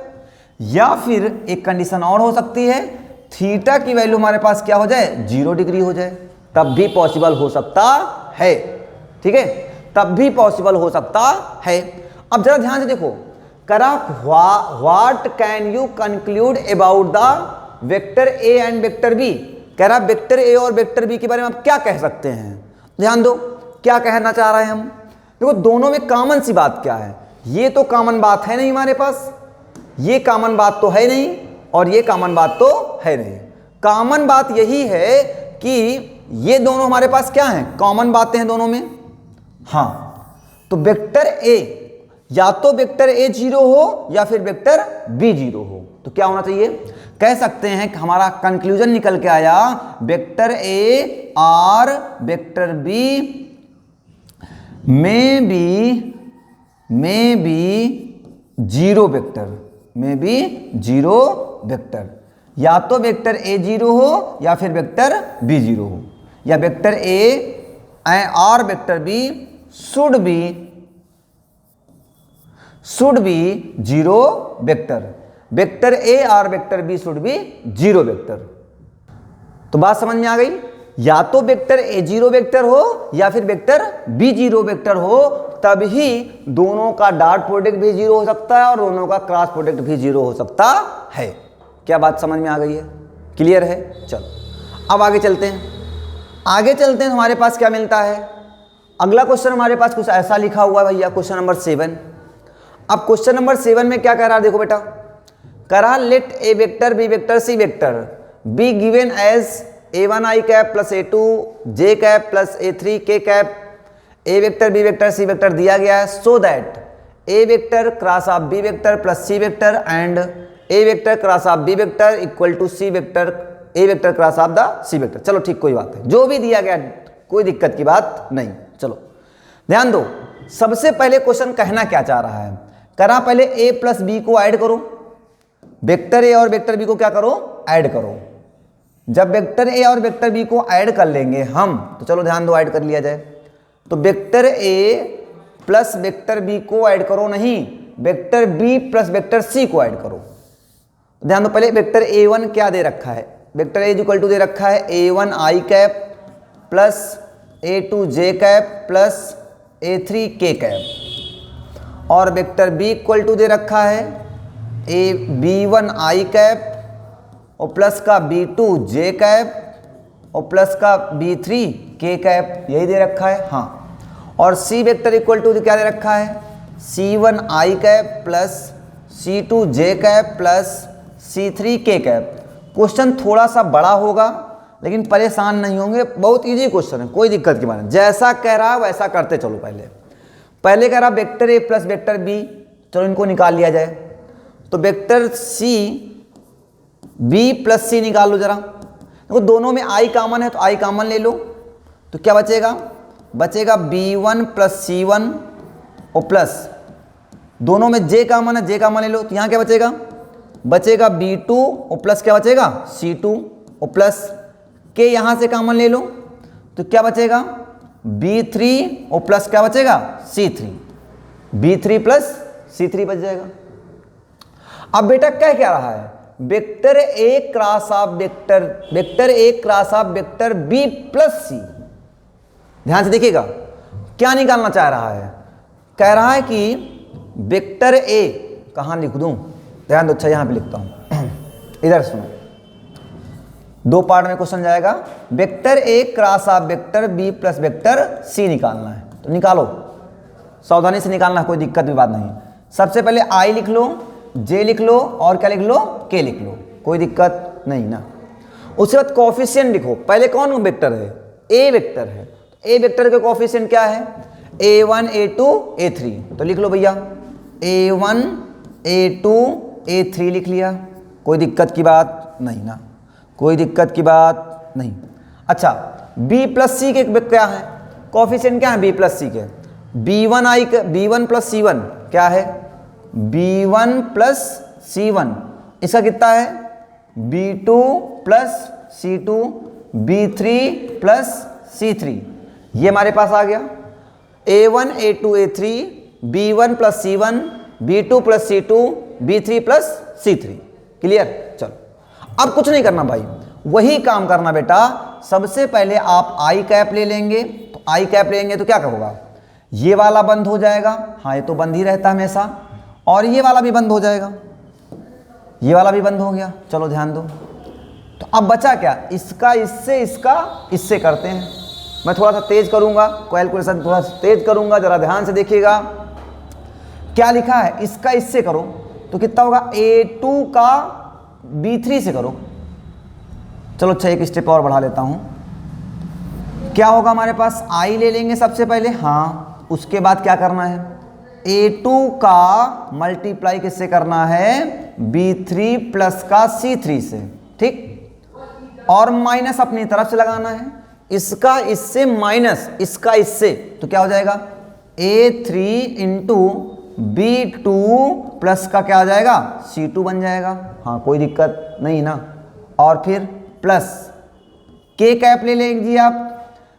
या फिर एक कंडीशन और हो सकती है, थीटा की वैल्यू हमारे पास क्या हो जाए? 0 डिग्री हो जाए, तब भी पॉसिबल हो सकता है। ठीक है, तब भी पॉसिबल हो सकता है। अब जरा ध्यान से देखो, करा what can you conclude about the vector A and vector B. कह रहा वेक्टर ए और वेक्टर बी के बारे में आप क्या कह सकते हैं? ध्यान दो, क्या कहना चाह रहे हैं हम। देखो दोनों में कॉमन सी बात क्या है, ये तो कॉमन बात है नहीं हमारे पास, ये कॉमन बात तो है नहीं और ये कॉमन बात तो है नहीं। कॉमन बात यही है कि ये दोनों हमारे पास क्या हैं? कॉमन बातें हैं दोनों में। हाँ, तो वेक्टर ए या तो वेक्टर ए 0 हो या फिर वेक्टर बी 0 हो। तो क्या होना चाहिए? कह सकते हैं कि हमारा कंक्लूजन निकल के आया वेक्टर ए और वेक्टर बी में बी 0 वेक्टर, में बी 0 वेक्टर। या तो वेक्टर ए 0 हो या फिर वेक्टर बी 0 हो, या वेक्टर ए और vector B should be 0 vector. Vector A और vector B should be 0 vector. तो बात समझ में आ गई? या तो वेक्टर ए 0 वेक्टर हो या फिर वेक्टर बी 0 वेक्टर हो, तभी दोनों का डॉट प्रोडक्ट भी 0 हो सकता है और दोनों का क्रॉस प्रोडक्ट भी 0 हो सकता है। क्या बात समझ में आ गई है? क्लियर है? चलो अब आगे चलते हैं। आगे चलते हैं, हमारे पास क्या मिलता है। अगला क्वेश्चन हमारे पास कुछ ऐसा लिखा हुआ है भैया, क्वेश्चन नंबर 7। अब क्वेश्चन नंबर 7 में क्या कह रहा है, देखो बेटा, कह रहा let A vector B vector C vector B given as a1 i cap plus a2 j cap plus a3 k cap, A vector B vector C vector दिया गया है, so that A vector cross of B vector plus C vector and A vector cross of B vector equal to C vector A vector cross of the C vector. चलो ठीक, कोई बात है, जो भी दिया गया कोई दिक्कत की बात नहीं। चलो ध्यान दो, सबसे पहले क्वेश्चन कहना क्या चाह रहा है, करा पहले ए प्लस बी को ऐड करो, वेक्टर ए और वेक्टर बी को क्या करो? ऐड करो। जब वेक्टर ए और वेक्टर बी को ऐड कर लेंगे हम, तो चलो ध्यान दो, ऐड कर लिया जाए। तो vector A plus vector B को ऐड करो, नहीं, vector B plus vector C को ऐड करो। ध्यान दो, पहले वेक्टर a1 क्या दे रखा है, वेक्टर ए इक्वल टू दे रखा है a1 i cap plus a2 j cap plus a3 k cap, और वेक्टर बी इक्वल टू दे रखा है b1 i कैप और प्लस का b2 j कैप और प्लस का b3 k कैप, यही दे रखा है। हाँ, और सी वेक्टर इक्वल टू क्या दे रखा है, c1 i cap plus c2 j cap plus c3 k cap. Question थोड़ा सा बड़ा होगा लेकिन परेशान नहीं होंगे, बहुत इजी क्वेश्चन है, कोई दिक्कत की बात नहीं। जैसा कह रहा है वैसा करते चलो। पहले कह रहा vector A plus vector B, चलो इनको निकाल लिया जाए। तो vector C B plus C निकाल लो जरा। देखो दोनों में आई कॉमन है तो आई कॉमन ले लो, तो क्या बचेगा? बचेगा b1 प्लस c1 और प्लस दोनों में j कॉमन है, j कॉमन ले लो, तो यहाँ क्या बचेगा? बचेगा b2 और प्लस क्या बचेगा? c2। और प्लस के यहां से कॉमन ले लो तो क्या बचेगा B3 और प्लस क्या बचेगा C3, B3 प्लस C3 बच जाएगा। अब बेटा क्या रहा है vector A cross of vector B plus C. ध्यान से देखिएगा क्या निकालना चाह रहा है, कह रहा है कि वेक्टर ए कहां लिख दूं, ध्यान दो, अच्छा यहां पे लिखता हूं इधर सुनो, दो पार्ट में क्वेश्चन जाएगा। Vector A cross of vector B plus vector C निकालना है, तो निकालो, सावधानी से निकालना, कोई दिक्कत भी बात नहीं। सबसे पहले आई लिख लो, जे लिख लो और क्या लिख लो के लिख लो, कोई दिक्कत नहीं ना। उसके बाद कोफिशिएंट लिखो, पहले कौन वेक्टर है ए वेक्टर है, ए वेक्टर के कोफिशिएंट क्या है a1 a2 a3, तो लिख लो भैया a1 a2 a3 लिख लिया, कोई दिक्कत की बात नहीं ना, कोई दिक्कत की बात नहीं। अच्छा b प्लस सी के क्या है कोफिशिएंट, क्या है b प्लस सी के, b1 प्लस c1 क्या है b1 प्लस c1, इसका कितना है b2 plus c2 b3 plus c3, ये हमारे पास आ गया a1 a2 a3 b1 plus c1 b2 plus c2 b3 plus c3। Clear, चलो अब कुछ नहीं करना भाई, वही काम करना बेटा। सबसे पहले आप आई कैप ले लेंगे, तो आई कैप लेंगे तो क्या होगा, ये वाला बंद हो जाएगा, हाँ ये तो बंद ही रहता है हमेशा, और ये वाला भी बंद हो जाएगा, ये वाला भी बंद हो गया। चलो ध्यान दो, तो अब बचा क्या, इसका इससे, इसका इससे करते हैं। मैं थोड़ा सा तेज करूंगा, कैलकुलेशन थोड़ा सा तेज करूंगा, जरा ध्यान से देखिएगा क्या लिखा है, इसका इससे करो तो कितना होगा a2 का b3 से करो। चलो अच्छा एक स्टेप और बढ़ा लेता हूं, क्या होगा हमारे पास, आई ले लेंगे सबसे पहले, हाँ उसके बाद क्या करना है a2 का मल्टीप्लाई किससे करना है b3 प्लस का c3 से, ठीक, और माइनस अपनी तरफ से लगाना है, इसका इससे माइनस इसका इससे, तो क्या हो जाएगा a3 इंटू b2 प्लस का क्या आ जाएगा c2 बन जाएगा, हाँ कोई दिक्कत नहीं ना। और फिर प्लस के कैप ले लीजिए आप,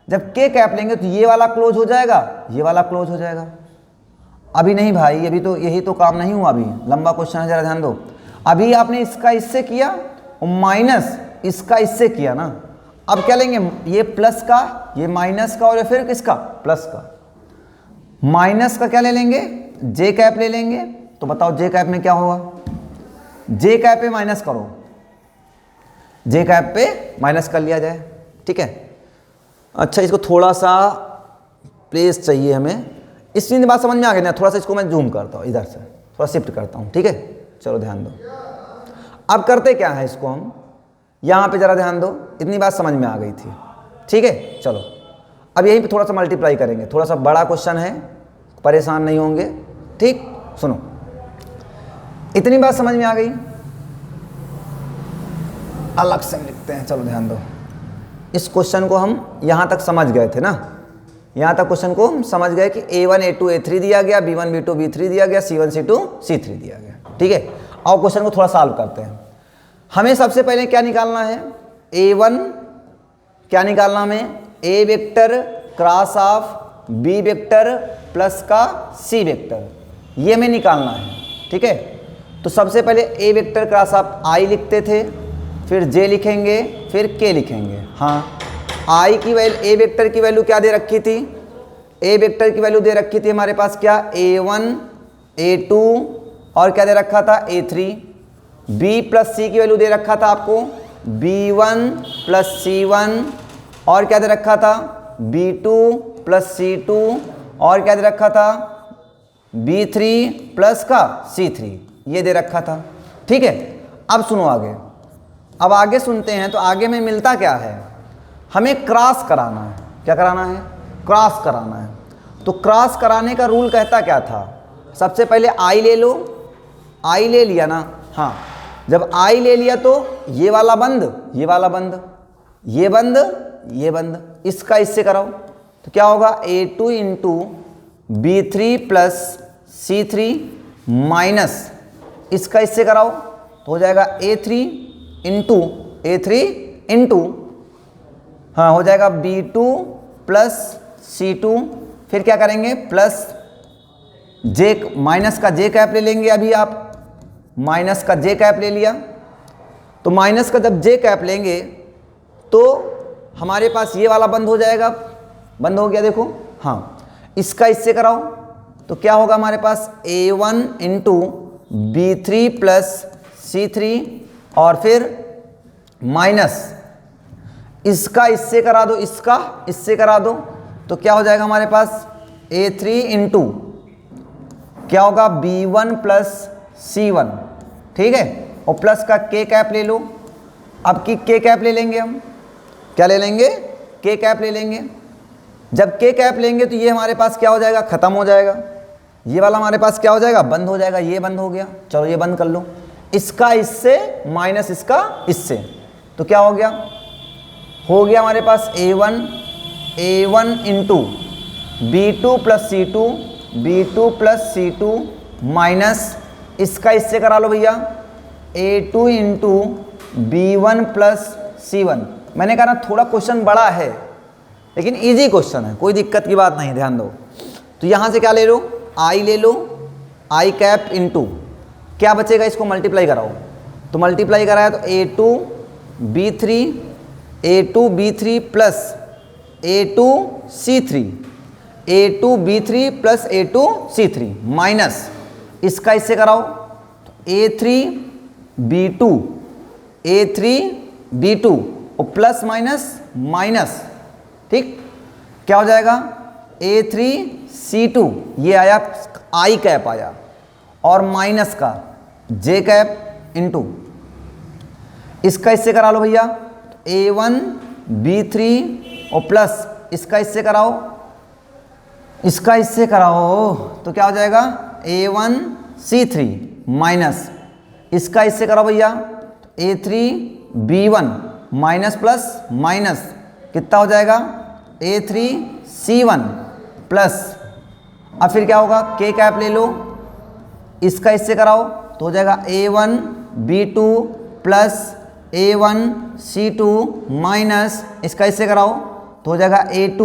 जब के कैप लेंगे तो ये वाला क्लोज हो जाएगा, ये वाला क्लोज हो जाएगा। अभी नहीं भाई, अभी तो यही तो काम नहीं हुआ, अभी लंबा क्वेश्चन है, जरा ध्यान दो। अभी आपने इसका इससे किया और माइनस इसका इससे किया ना, अब क्या लेंगे, ये प्लस का, ये माइनस का, और फिर किसका प्लस का, माइनस का क्या ले लेंगे जे कैप ले लेंगे। तो बताओ जे कैप में क्या होगा, जे कैप पे माइनस करो, जे कैप पे माइनस कर लिया जाए, ठीक है। अच्छा इसको थोड़ा सा प्लेस चाहिए हमें, इसलिए बात समझ में आ गई ना, थोड़ा सा इसको मैं जूम करता हूँ, इधर से थोड़ा शिफ्ट करता हूँ, ठीक है। चलो ध्यान दो, अब करते क्या है, इसको हम यहाँ पे जरा ध्यान दो, इतनी बात समझ में आ गई थी, ठीक है। चलो अब यहीं पे थोड़ा सा मल्टीप्लाई करेंगे, थोड़ा सा बड़ा क्वेश्चन है, परेशान नहीं होंगे, ठीक। सुनो, इतनी बात समझ में आ गई, अलग से लिखते हैं, चलो ध्यान दो। इस क्वेश्चन को हम यहाँ तक समझ गए थे ना, यहाँ तक क्वेश्चन को हम समझ गए कि a1 a2 a3 दिया गया, b1 b2 b3 दिया गया, c1 c2 c3 दिया गया, ठीक है। और क्वेश्चन को थोड़ा सॉल्व करते हैं। हमें सबसे पहले क्या निकालना है, a1 क्या निकालना हमें, a vector cross of b vector plus का c वेक्टर, ये हमें निकालना है, ठीक है। तो सबसे पहले a vector cross of i लिखते थे, फिर j लिखेंगे, फिर k लिखेंगे। हाँ i की वैल्यू, a वेक्टर की वैल्यू क्या दे रखी थी, a वेक्टर की वैल्यू दे रखी थी हमारे पास क्या, a1 a2 और क्या दे रखा था a3, b प्लस c की वैल्यू दे रखा था आपको b1 प्लस c1 और क्या दे रखा था b2 प्लस c2 और क्या दे रखा था b3 प्लस का c3, ये दे रखा था, ठीक है। अब सुनो आगे, अब आगे सुनते हैं। तो आगे में मिलता क्या है, हमें क्रॉस कराना है, क्या कराना है, क्रॉस कराना है। तो क्रॉस कराने का रूल कहता क्या था, सबसे पहले आई ले लो, आई ले लिया ना, हाँ जब आई ले लिया तो ये वाला बंद, ये वाला बंद, ये बंद, ये बंद, इसका इससे कराओ तो क्या होगा a2 into b3 plus c3 minus इसका इससे कराओ तो हो जाएगा a3 इंटू a3 इंटू, हाँ हो जाएगा B2 प्लस C2, फिर क्या करेंगे प्लस जे, माइनस का जे कैप ले लेंगे। अभी आप माइनस का जे कैप ले लिया, तो माइनस का जब जे कैप लेंगे तो हमारे पास ये वाला बंद हो जाएगा, बंद हो गया देखो। हाँ, इसका इससे कराओ तो क्या होगा हमारे पास A1 into B3 plus C3 और फिर माइनस इसका इससे करा दो, इसका इससे करा दो, तो क्या हो जाएगा हमारे पास A3 इंटू क्या होगा B1 प्लस C1, ठीक है, और प्लस का के कैप ले लो। अब की के कैप ले लेंगे हम, क्या ले लेंगे के कैप ले लेंगे। जब के कैप लेंगे तो ये हमारे पास क्या हो जाएगा, खत्म हो जाएगा, ये वाला हमारे पास क्या हो जाएगा, बंद हो जाएगा, ये बंद हो गया। चलो ये बंद कर लो, इसका इससे माइनस इसका इससे, तो क्या हो गया हमारे पास A1 into B2 plus C2, B2 plus C2 minus इसका इससे करा लो भैया A2 into B1 plus C1। मैंने कहा ना थोड़ा क्वेश्चन बड़ा है लेकिन इजी क्वेश्चन है, कोई दिक्कत की बात नहीं, ध्यान दो। तो यहाँ से क्या ले लो, I ले लो, I कैप इंटू क्या बचेगा, इसको मल्टीप्लाई कराओ, तो मल्टीप्लाई कराया तो A2 B3 plus A2 B3 plus A2 minus इसका इससे कराओ तो A3 B2 और प्लस माइनस, ठीक, क्या हो जाएगा A3 C2, ये आया I कैप आया, और माइनस का J कैप इंटू इसका इससे करा लो भैया A1 B3 और प्लस इसका इससे कराओ, तो क्या हो जाएगा A1 C3 माइनस इसका इससे कराओ भैया A3 B1 minus plus minus कितना हो जाएगा A3 C1 प्लस, अब फिर क्या होगा के कैप ले लो, इसका इससे कराओ तो हो जाएगा A1 B2 plus A1 C2 minus इसका इससे कराओ तो हो जाएगा A2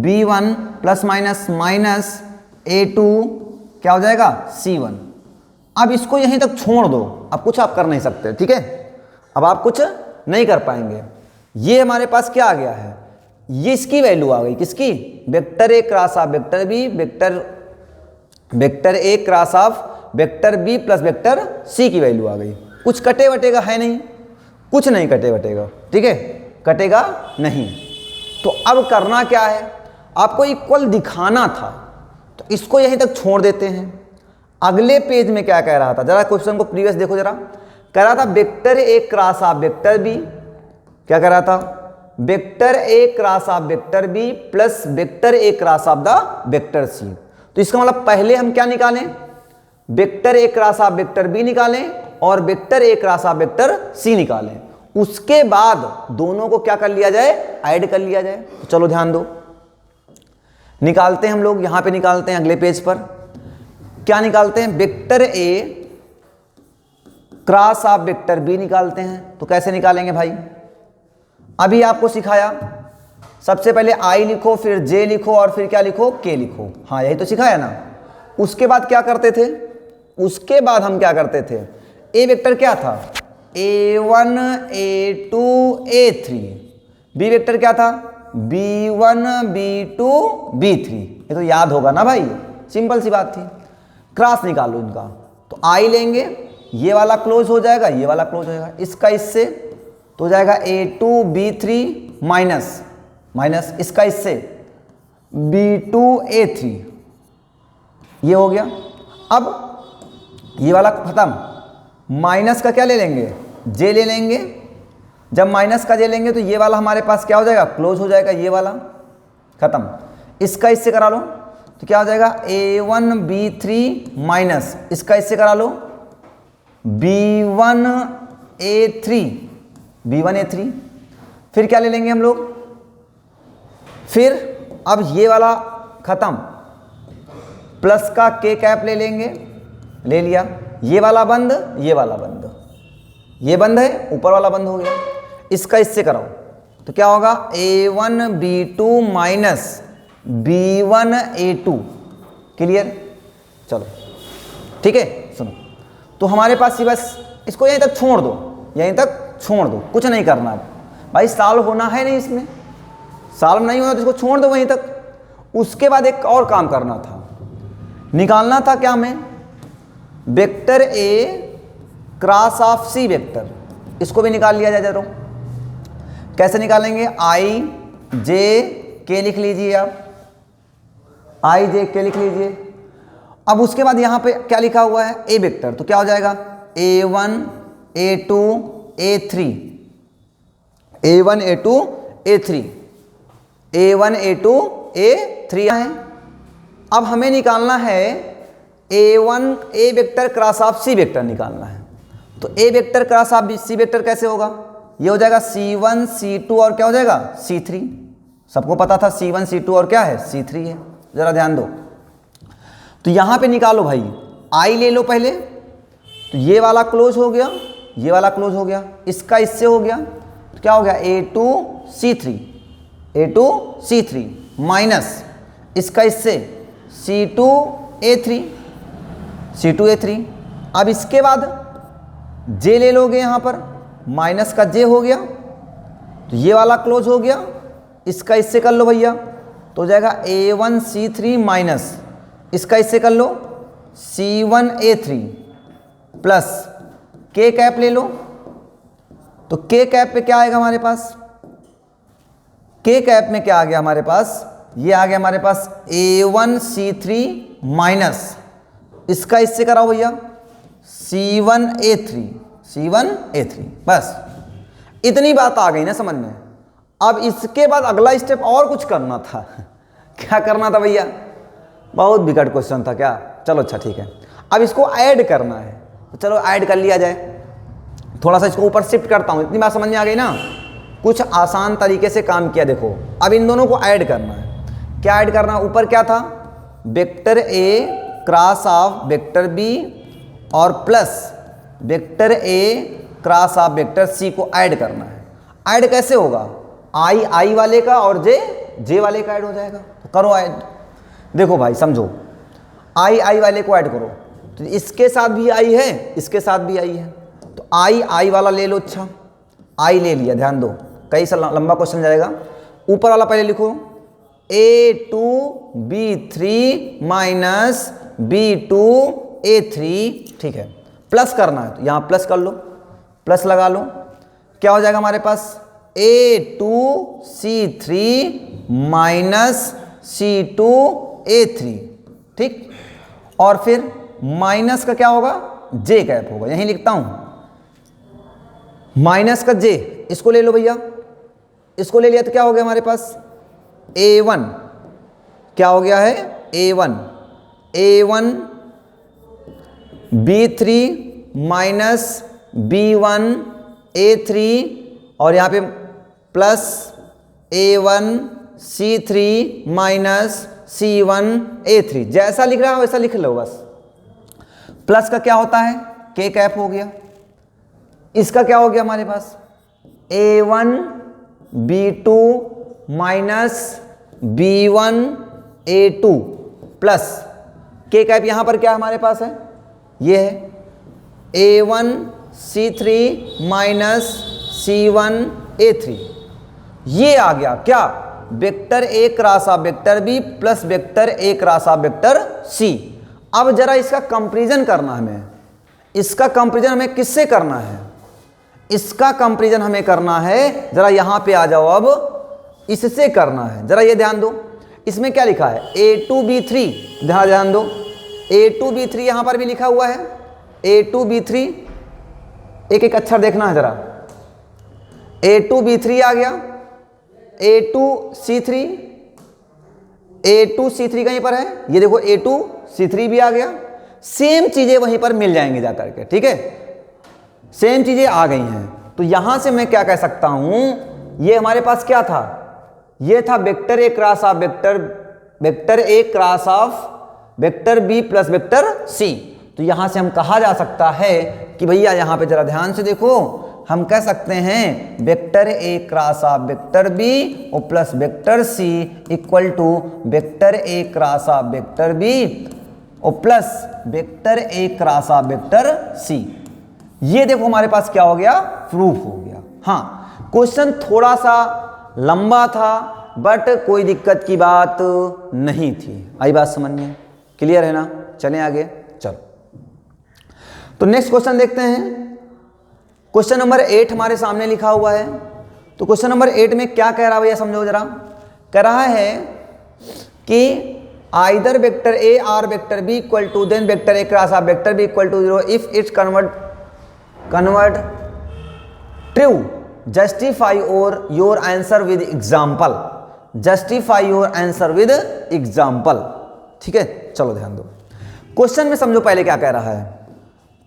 B1 plus minus A2 क्या हो जाएगा C1। अब इसको यहीं तक छोड़ दो, अब कुछ आप कर नहीं सकते, ठीक है, अब आप कुछ नहीं कर पाएंगे। ये हमारे पास क्या आ गया है, ये इसकी वैल्यू आ गई, किसकी, vector A cross of vector B, vector A cross of vector B plus vector C की वैल्यू आ गई। कुछ कटे वटेगा है नहीं, कुछ नहीं कटे वटेगा, ठीक है, कटेगा नहीं। तो अब करना क्या है, आपको इक्वल दिखाना था, तो इसको यहीं तक छोड़ देते हैं। अगले पेज में क्या कह रहा था, जरा क्वेश्चन को प्रीवियस देखो जरा, कह रहा था vector A cross of vector B, क्या कह रहा था, vector A cross of vector B plus vector A cross of the vector C। तो इसका मतलब पहले हम क्या निकालें, vector A cross of vector B निकालें और vector A cross of vector C निकालें, उसके बाद दोनों को क्या कर लिया जाए, ऐड कर लिया जाए। तो चलो ध्यान दो, निकालते हैं हम लोग, यहां पे निकालते हैं अगले पेज पर, क्या निकालते हैं, vector A cross of vector B निकालते हैं। तो कैसे निकालेंगे भाई, अभी आपको सिखाया, सबसे पहले I लिखो, फिर J लिखो और फिर क्या लिखो, K लिखो, हाँ यही तो सिखाया ना। उसके बाद क्या करते थे, उसके बाद हम क्या करते थे, A वेक्टर क्या था, A1 A2 A3, B vector क्या था, B1 B2 B3, ये तो याद होगा ना भाई, सिंपल सी बात थी। क्रॉस निकालो इनका, तो I लेंगे, ये वाला क्लोज हो जाएगा, ये वाला क्लोज हो जाएगा, इसका इससे तो हो जाएगा A2 B3 माइनस इसका इससे B2 A3, ये हो गया। अब ये वाला खत्म, माइनस का क्या ले लेंगे, J ले लेंगे, जब माइनस का J लेंगे तो ये वाला हमारे पास क्या हो जाएगा, क्लोज हो जाएगा, ये वाला खत्म, इसका इससे करा लो तो क्या हो जाएगा A1 B3 माइनस इसका इससे करा लो B1 A3, फिर क्या ले लेंगे हम लोग, फिर अब ये वाला खत्म, प्लस का के कैप ले लेंगे, ले लिया, ये वाला बंद, ये वाला बंद, ये बंद है, ऊपर वाला बंद हो गया। इसका इससे कराओ तो क्या होगा a1b2 माइनस b1a2। क्लियर? चलो ठीक है, सुनो तो हमारे पास ही बस इसको यहीं तक छोड़ दो, यहीं तक छोड़ दो, कुछ नहीं करना अब भाई, सॉल्व होना है नहीं, इसमें सॉल्व नहीं होना तो इसको छोड़ दो वहीं तक। उसके बाद एक और काम करना था, निकालना था क्या हमें, vector A cross of C vector, इसको भी निकाल लिया जाए जरा। कैसे निकालेंगे, आई जे के लिख लीजिए आप, आई जे के लिख लीजिए। अब उसके बाद यहां पे क्या लिखा हुआ है, ए वेक्टर, तो क्या हो जाएगा a1 a2 a3, a1 a2 a3, a1 a2 a3 है। अब हमें निकालना है a1 A vector cross of C vector निकालना है। तो A vector cross of C vector कैसे होगा, ये हो जाएगा c1 c2 और क्या हो जाएगा c3। सबको पता था c1 c2 और क्या है c3 है, जरा ध्यान दो। तो यहां पे निकालो भाई, आई ले लो पहले, तो ये वाला क्लोज हो गया, ये वाला क्लोज हो गया, इसका इससे हो गया, तो क्या हो गया a2 c3, a2 c3 minus इसका इससे c2 a3, c2 a3। अब इसके बाद j ले लोगे यहां पर, माइनस का j हो गया, तो ये वाला क्लोज हो गया, इसका इससे कर लो भैया, तो हो जाएगा a1 c3 माइनस इसका इससे कर लो c1 a3 plus k cap ले लो, तो k कैप पे क्या आएगा हमारे पास, k कैप में क्या आ गया हमारे पास, ये आ गया हमारे पास a1 c3 माइनस इसका इससे कराओ भैया c1 a3, c1 a3। बस इतनी बात आ गई ना समझ में। अब इसके बाद अगला स्टेप और कुछ करना था क्या करना था भैया, बहुत बिगड़ क्वेश्चन था क्या, चलो अच्छा ठीक है। अब इसको ऐड करना है, तो चलो ऐड कर लिया जाए। थोड़ा सा इसको ऊपर शिफ्ट करता हूँ, इतनी बात समझ में आ गई ना, कुछ आसान तरीके से काम किया। देखो अब इन दोनों को ऐड करना है, क्या ऐड करना है, ऊपर क्या था, vector A cross of vector B और plus vector A cross of vector C को ऐड करना है। ऐड कैसे होगा, आई आई वाले का और जे जे वाले का ऐड हो जाएगा, तो करो ऐड। देखो भाई समझो, आई आई वाले को ऐड करो, तो इसके साथ भी आई है, इसके साथ भी आई है, तो आई आई वाला ले लो। अच्छा आई ले लिया, ध्यान दो कई सा लंबा क्वेश्चन जाएगा। ऊपर वाला पहले लिखो a2b3 माइनस b2a3, ठीक है, प्लस करना है तो यहाँ प्लस कर लो, प्लस लगा लो, क्या हो जाएगा हमारे पास a2c3 माइनस c2a3, ठीक। और फिर माइनस का क्या होगा, j कैप होगा, यहीं लिखता हूं माइनस का j, इसको ले लो भैया, इसको ले लिया तो क्या हो गया हमारे पास a1, क्या हो गया है a1 b3 माइनस b1a3 और यहाँ पे plus a1 c3 minus c1a3, जैसा लिख रहा है वैसा लिख लो बस। प्लस का क्या होता है k कैप हो गया, इसका क्या हो गया हमारे पास a1 b2 minus b1a2 plus k cap यहां पर क्या हमारे पास है, ये है a1 c3 माइनस c1a3, ये आ गया क्या, vector A cross of vector B plus vector A cross of vector C. अब जरा इसका कंपैरिजन करना है हमें, इसका कंपैरिजन हमें किससे करना है, इसका कंपैरिजन हमें करना है, जरा यहां पे आ जाओ, अब इससे करना है। जरा ये ध्यान दो, इसमें क्या लिखा है a2b3, ध्यान दो a2b3 यहां पर भी लिखा हुआ है a2b3, एक एक अक्षर देखना है जरा, a2b3 आ गया, a2c3, a2c3 कहीं पर है, ये देखो a2c3 भी आ गया, सेम चीजें वहीं पर मिल जाएंगी जाकर के, ठीक है, सेम चीजें आ गई हैं। तो यहां से मैं क्या कह सकता हूं, ये हमारे पास क्या था, ये था vector A cross of vector A cross of vector B plus vector C. तो यहां से हम कहा जा सकता है कि भैया यहां पे जरा ध्यान से देखो, हम कह सकते हैं vector A cross of vector B और plus vector C equal to vector A cross of vector B और plus vector A cross of vector C. ये देखो हमारे पास क्या हो गया, प्रूफ हो गया। हाँ, क्वेश्चन थोड़ा सा लंबा था बट कोई दिक्कत की बात नहीं थी। आई बात समझ में, क्लियर है ना? चलें आगे, चलो तो नेक्स्ट क्वेश्चन देखते हैं। क्वेश्चन नंबर 8 हमारे सामने लिखा हुआ है। तो क्वेश्चन नंबर 8 में क्या कह रहा है भैया, समझो जरा। कह रहा है कि आइदर वेक्टर ए और vector B equal to then vector A cross of vector B equal to 0 if it's convert true justify और your answer with example. Justify your answer with example. ठीक है, चलो ध्यान दो। क्वेश्चन में समझो पहले क्या कह रहा है।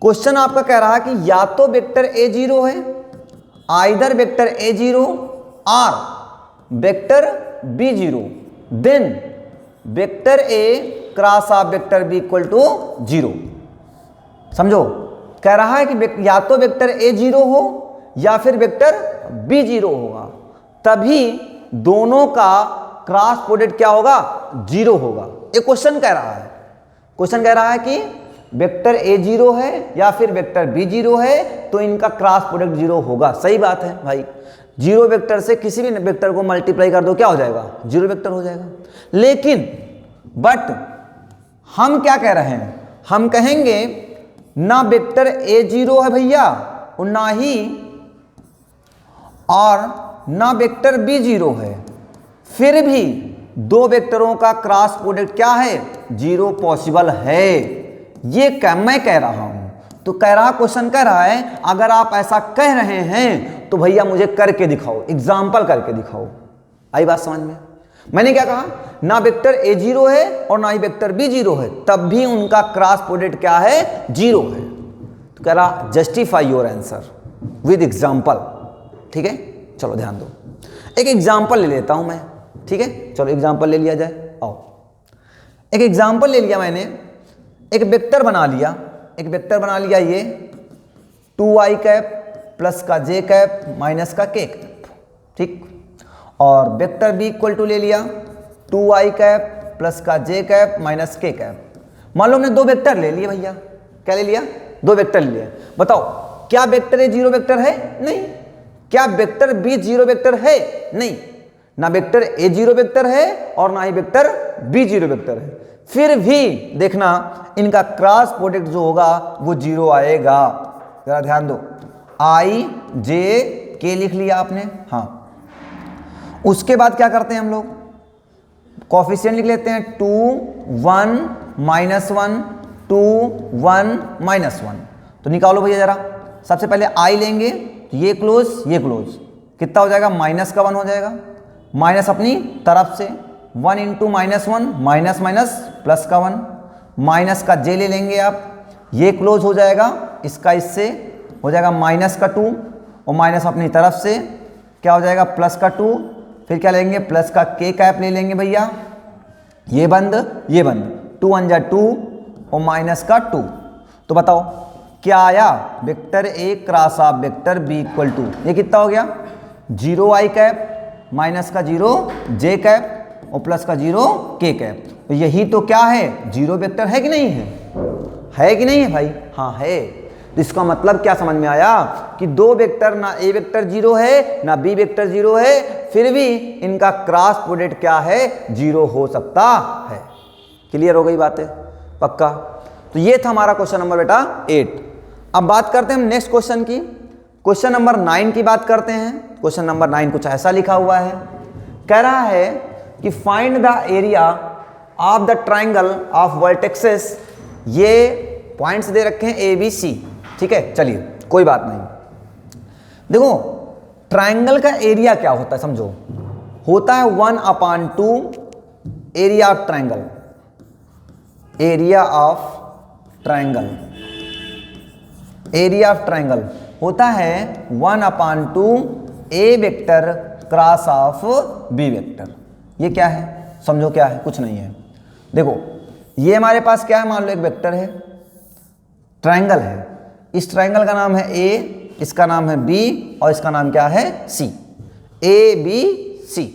क्वेश्चन आपका कह रहा है कि या तो वेक्टर ए 0 है, आइदर वेक्टर ए 0 और vector B 0, then vector A cross of vector B equal to 0। समझो, कह रहा है कि या तो वेक्टर ए 0 हो या फिर वेक्टर बी 0 होगा, तभी दोनों का क्रॉस प्रोडक्ट क्या होगा, 0 होगा। ये क्वेश्चन कह रहा है। क्वेश्चन कह रहा है कि वेक्टर ए 0 है या फिर वेक्टर बी 0 है तो इनका क्रॉस प्रोडक्ट 0 होगा। सही बात है भाई, 0 वेक्टर से किसी भी वेक्टर को मल्टीप्लाई कर दो, क्या हो जाएगा, 0 वेक्टर हो जाएगा। लेकिन बट हम क्या कह रहे हैं, हम कहेंगे ना वेक्टर ए 0 है भैया और ना ही और ना वेक्टर बी 0 है, फिर भी दो वेक्टरों का क्रॉस प्रोडक्ट क्या है, 0 पॉसिबल है। ये मैं कह रहा हूं। तो कह रहा, क्वेश्चन कह रहा है अगर आप ऐसा कह रहे हैं तो भैया मुझे करके दिखाओ, एग्जाम्पल करके दिखाओ। आई बात समझ में? मैंने क्या कहा, ना वेक्टर ए 0 है और ना ही वेक्टर बी 0 है, तब भी उनका क्रॉस प्रोडक्ट क्या है, 0 है। तो कह रहा justify your answer with example. ठीक है, चलो ध्यान दो, एक एग्जाम्पल ले लेता हूं मैं। ठीक है, चलो एग्जाम्पल ले लिया जाए। आओ, एक एग्जाम्पल ले लिया मैंने, एक वेक्टर बना लिया। एक वेक्टर बना लिया ये 2i कैप प्लस का j कैप माइनस का k कैप। ठीक, और वेक्टर b इक्वल टू ले लिया 2i कैप प्लस का j cap minus k cap. मान लो हमने दो वेक्टर ले लिए भैया। क्या ले लिया, दो वेक्टर ले लिया। बताओ क्या वेक्टर ए 0 वेक्टर है, नहीं। क्या वेक्टर बी 0 वेक्टर है, नहीं। ना वेक्टर ए 0 वेक्टर है और ना ही वेक्टर बी 0 वेक्टर है, फिर भी देखना इनका क्रॉस प्रोडक्ट जो होगा वो 0 आएगा। जरा ध्यान दो, आई जे के लिख लिया आपने। हाँ, उसके बाद क्या करते हैं हम लोग, कोफिशिएंट लिख लेते हैं 2 1 -1 2 1 -1। तो निकालो भैया जरा। सबसे पहले आई लेंगे, ये क्लोज ये क्लोज, कितना हो जाएगा, माइनस का 1 हो जाएगा। माइनस अपनी तरफ से 1 इंटू -1 माइनस माइनस प्लस का 1, माइनस का जे ले लेंगे आप, ये क्लोज हो जाएगा, इसका इससे हो जाएगा माइनस का 2 और माइनस अपनी तरफ से क्या हो जाएगा, प्लस का 2। फिर क्या लेंगे, प्लस का के कैप ले लेंगे भैया, ये बंद ये बंद, 2 1 जा 2 और माइनस का 2। तो बताओ क्या आया, vector A cross of vector B equal to, ये कितना हो गया, 0i कैप माइनस का 0 j कैप और प्लस का 0 k कैप। तो यही तो क्या है, 0 वेक्टर है कि नहीं है कि नहीं है भाई, हाँ है। तो इसका मतलब क्या समझ में आया कि दो वेक्टर, ना a वेक्टर 0 है ना b वेक्टर 0 है, फिर भी इनका क्रॉस प्रोडक्ट क्या है, 0 हो सकता है। क्लियर हो गई बातें, पक्का। तो ये था हमारा क्वेश्चन नंबर बेटा 8। अब बात करते हैं हम नेक्स्ट क्वेश्चन की, क्वेश्चन नंबर 9 की बात करते हैं। क्वेश्चन नंबर 9 कुछ ऐसा लिखा हुआ है, कह रहा है कि find the area of the triangle of vertexes. ये पॉइंट्स दे रखे हैं ए बी सी। ठीक है, चलिए कोई बात नहीं। देखो ट्राइंगल का एरिया क्या होता है, समझो, होता है 1/2 area of triangle. Area of triangle, area of triangle होता है 1/2 A vector cross of B vector. ये क्या है, समझो क्या है, कुछ नहीं है। देखो ये हमारे पास क्या है, मान लो एक वेक्टर है, ट्राइंगल है, इस ट्राइंगल का नाम है ए इसका नाम है बी और इसका नाम क्या है सी, ए बी सी।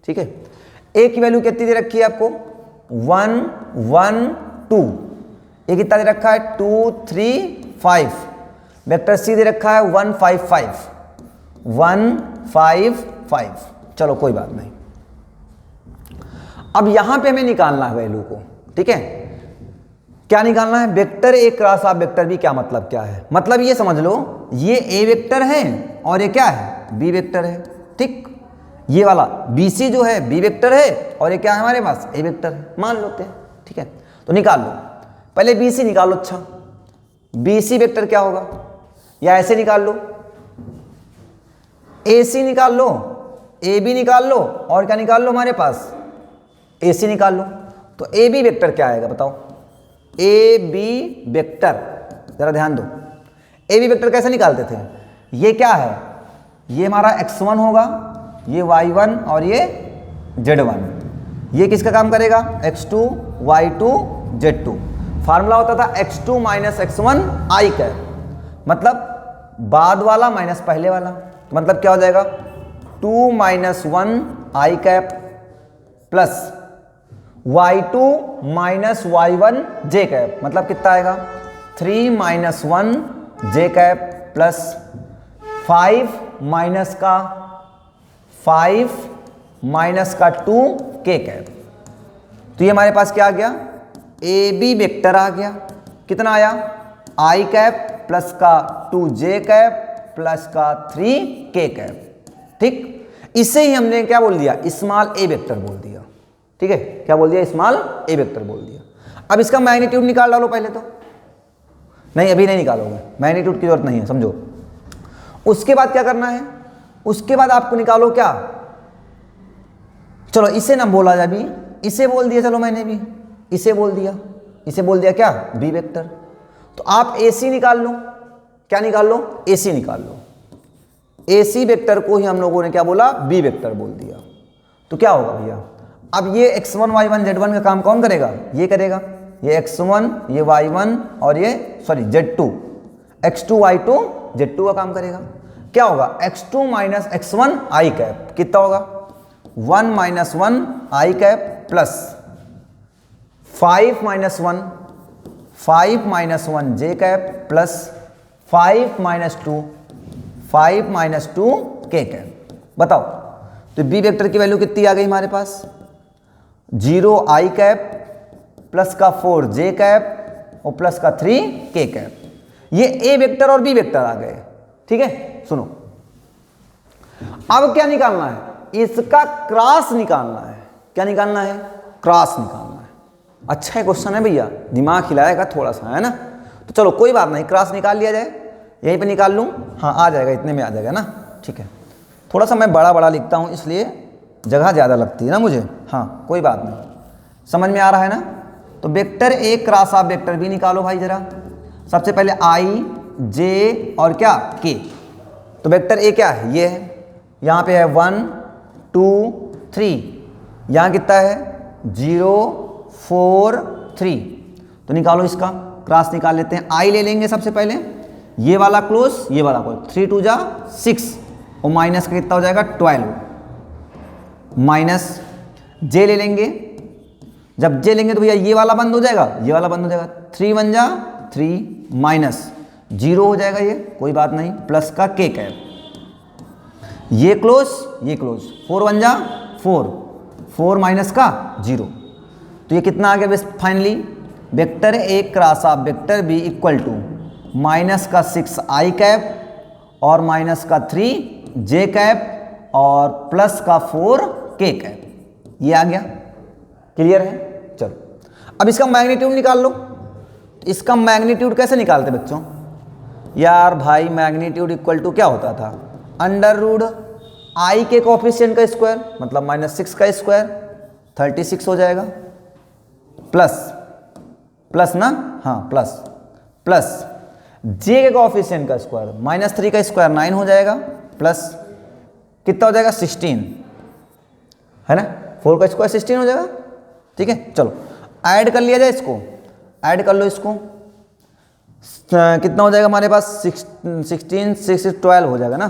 ठीक है, ए की वैल्यू कितनी दे रखी है आपको 1 1 2, ये कितना दे रखा है 2 3 5, वेक्टर सी दे रखा है 1 5 5 1 5 5। चलो कोई बात नहीं, अब यहां पे हमें निकालना है वैल्यू को। ठीक है, क्या निकालना है, vector A cross of vector B, क्या मतलब क्या है, मतलब ये समझ लो ये ए वेक्टर है और ये क्या है बी वेक्टर है। ठीक, ये वाला बी सी जो है बी वेक्टर है और ये क्या है हमारे पास ए वेक्टर है, मान लेते हैं। ठीक है, तो निकाल लो, पहले बी सी निकालो। अच्छा, बी सी वेक्टर क्या होगा, या ऐसे निकाल लो, ए सी निकाल लो, ए बी निकाल लो और क्या निकाल लो हमारे पास ए सी निकाल लो। तो ए बी वेक्टर क्या आएगा बताओ, ए बी वेक्टर, जरा ध्यान दो, ए बी वेक्टर कैसे निकालते थे, ये क्या है, ये हमारा x1 होगा, ये y1 और ये z1, ये किसका काम करेगा x2 y2 z2। फार्मूला होता था x2 minus x1 i cap, मतलब बाद वाला माइनस पहले वाला, मतलब क्या हो जाएगा 2 minus 1 i cap plus y2 minus y1 j cap, मतलब कितना आएगा 3 minus 1 j cap plus 5 minus का 2 k कैप। तो ये हमारे पास क्या आ गया, ए बी वेक्टर आ गया, कितना आया i कैप प्लस का 2 j कैप प्लस का 3 k कैप। ठीक, इसे ही हमने क्या बोल दिया, स्मॉल ए वेक्टर बोल दिया। ठीक है, क्या बोल दिया, स्मॉल ए वेक्टर बोल दिया। अब इसका मैग्नीट्यूड निकाल डालो पहले, तो नहीं अभी नहीं निकालोगे, मैग्नीट्यूड की जरूरत नहीं है, समझो। उसके बाद क्या करना है, उसके बाद आपको निकालो क्या, चलो इसे ना बोला जाए, अभी इसे बोल दिया, चलो मैंने भी इसे बोल दिया, इसे बोल दिया क्या बी वेक्टर। तो आप ए सी निकाल लो, क्या निकाल लो, ए सी निकाल लो। ए सी वेक्टर को ही हम लोगों ने क्या बोला, बी वेक्टर बोल दिया। तो क्या होगा भैया, अब ये x1 y1 z1 का काम कौन करेगा, ये करेगा, ये x1 ये y1 और ये sorry z2 x2 y2 z2 का काम करेगा। क्या होगा x2 minus x1 i cap, कितना होगा 1 minus 1 i cap plus 5 minus 1 j cap plus 5 minus 2 k cap. बताओ, तो बी वेक्टर की वैल्यू कितनी आ गई हमारे पास, 0 i कैप प्लस का 4 j कैप और प्लस का 3 k कैप। ये ए वेक्टर और बी वेक्टर आ गए। ठीक है, सुनो, अब क्या निकालना है, इसका क्रॉस निकालना है। क्या निकालना है, क्रॉस निकालना है। अच्छा है क्वेश्चन है भैया, दिमाग हिलाएगा थोड़ा सा, है ना। तो चलो कोई बात नहीं, क्रॉस निकाल लिया जाए, यहीं पे निकाल लूँ, हाँ आ जाएगा, इतने में आ जाएगा ना। ठीक है, थोड़ा सा मैं बड़ा बड़ा लिखता हूँ इसलिए जगह ज़्यादा लगती है ना मुझे, हाँ कोई बात नहीं, समझ में आ रहा है ना। तो vector A cross of vector B निकालो भाई जरा। सबसे पहले आई जे और क्या के। तो वेक्टर ए क्या है, ये है, यहाँ पे है 1 2 3, यहाँ कितना है 0 4 3। तो निकालो, इसका क्रॉस निकाल लेते हैं। आई ले लेंगे सबसे पहले, ये वाला क्लोज, ये वाला क्लोज, 3 2 जा 6 और माइनस का कितना हो जाएगा 12, माइनस जे ले लेंगे। जब जे लेंगे तो भैया ये वाला बंद हो जाएगा, ये वाला बंद हो जाएगा, 3 1 जा 3 माइनस 0 हो जाएगा, ये कोई बात नहीं, प्लस का के कैप, ये क्लोज 4 1 जा 4 माइनस का 0। तो ये कितना आ गया finally, vector A cross of vector B equal to minus का 6 आई कैप और माइनस का 3 जे कैप और प्लस का 4 के कैप। ये आ गया, क्लियर है। चलो अब इसका मैग्नीट्यूड निकाल लो। इसका मैग्नीट्यूड कैसे निकालते बच्चों, यार भाई मैग्नीट्यूड इक्वल टू क्या होता था, अंडर रूट आई के कोफिशिएंट का स्क्वायर, मतलब -6 का स्क्वायर 36 हो जाएगा, प्लस ना, हाँ प्लस जे के कोफिशिएंट का स्क्वायर -3 का स्क्वायर 9 हो जाएगा, प्लस कितना हो जाएगा 16, है ना, 4 का स्क्वायर 16 हो जाएगा। ठीक है, चलो ऐड कर लिया जाए, इसको ऐड कर लो, इसको कितना हो जाएगा हमारे पास 16 6 12 हो जाएगा ना,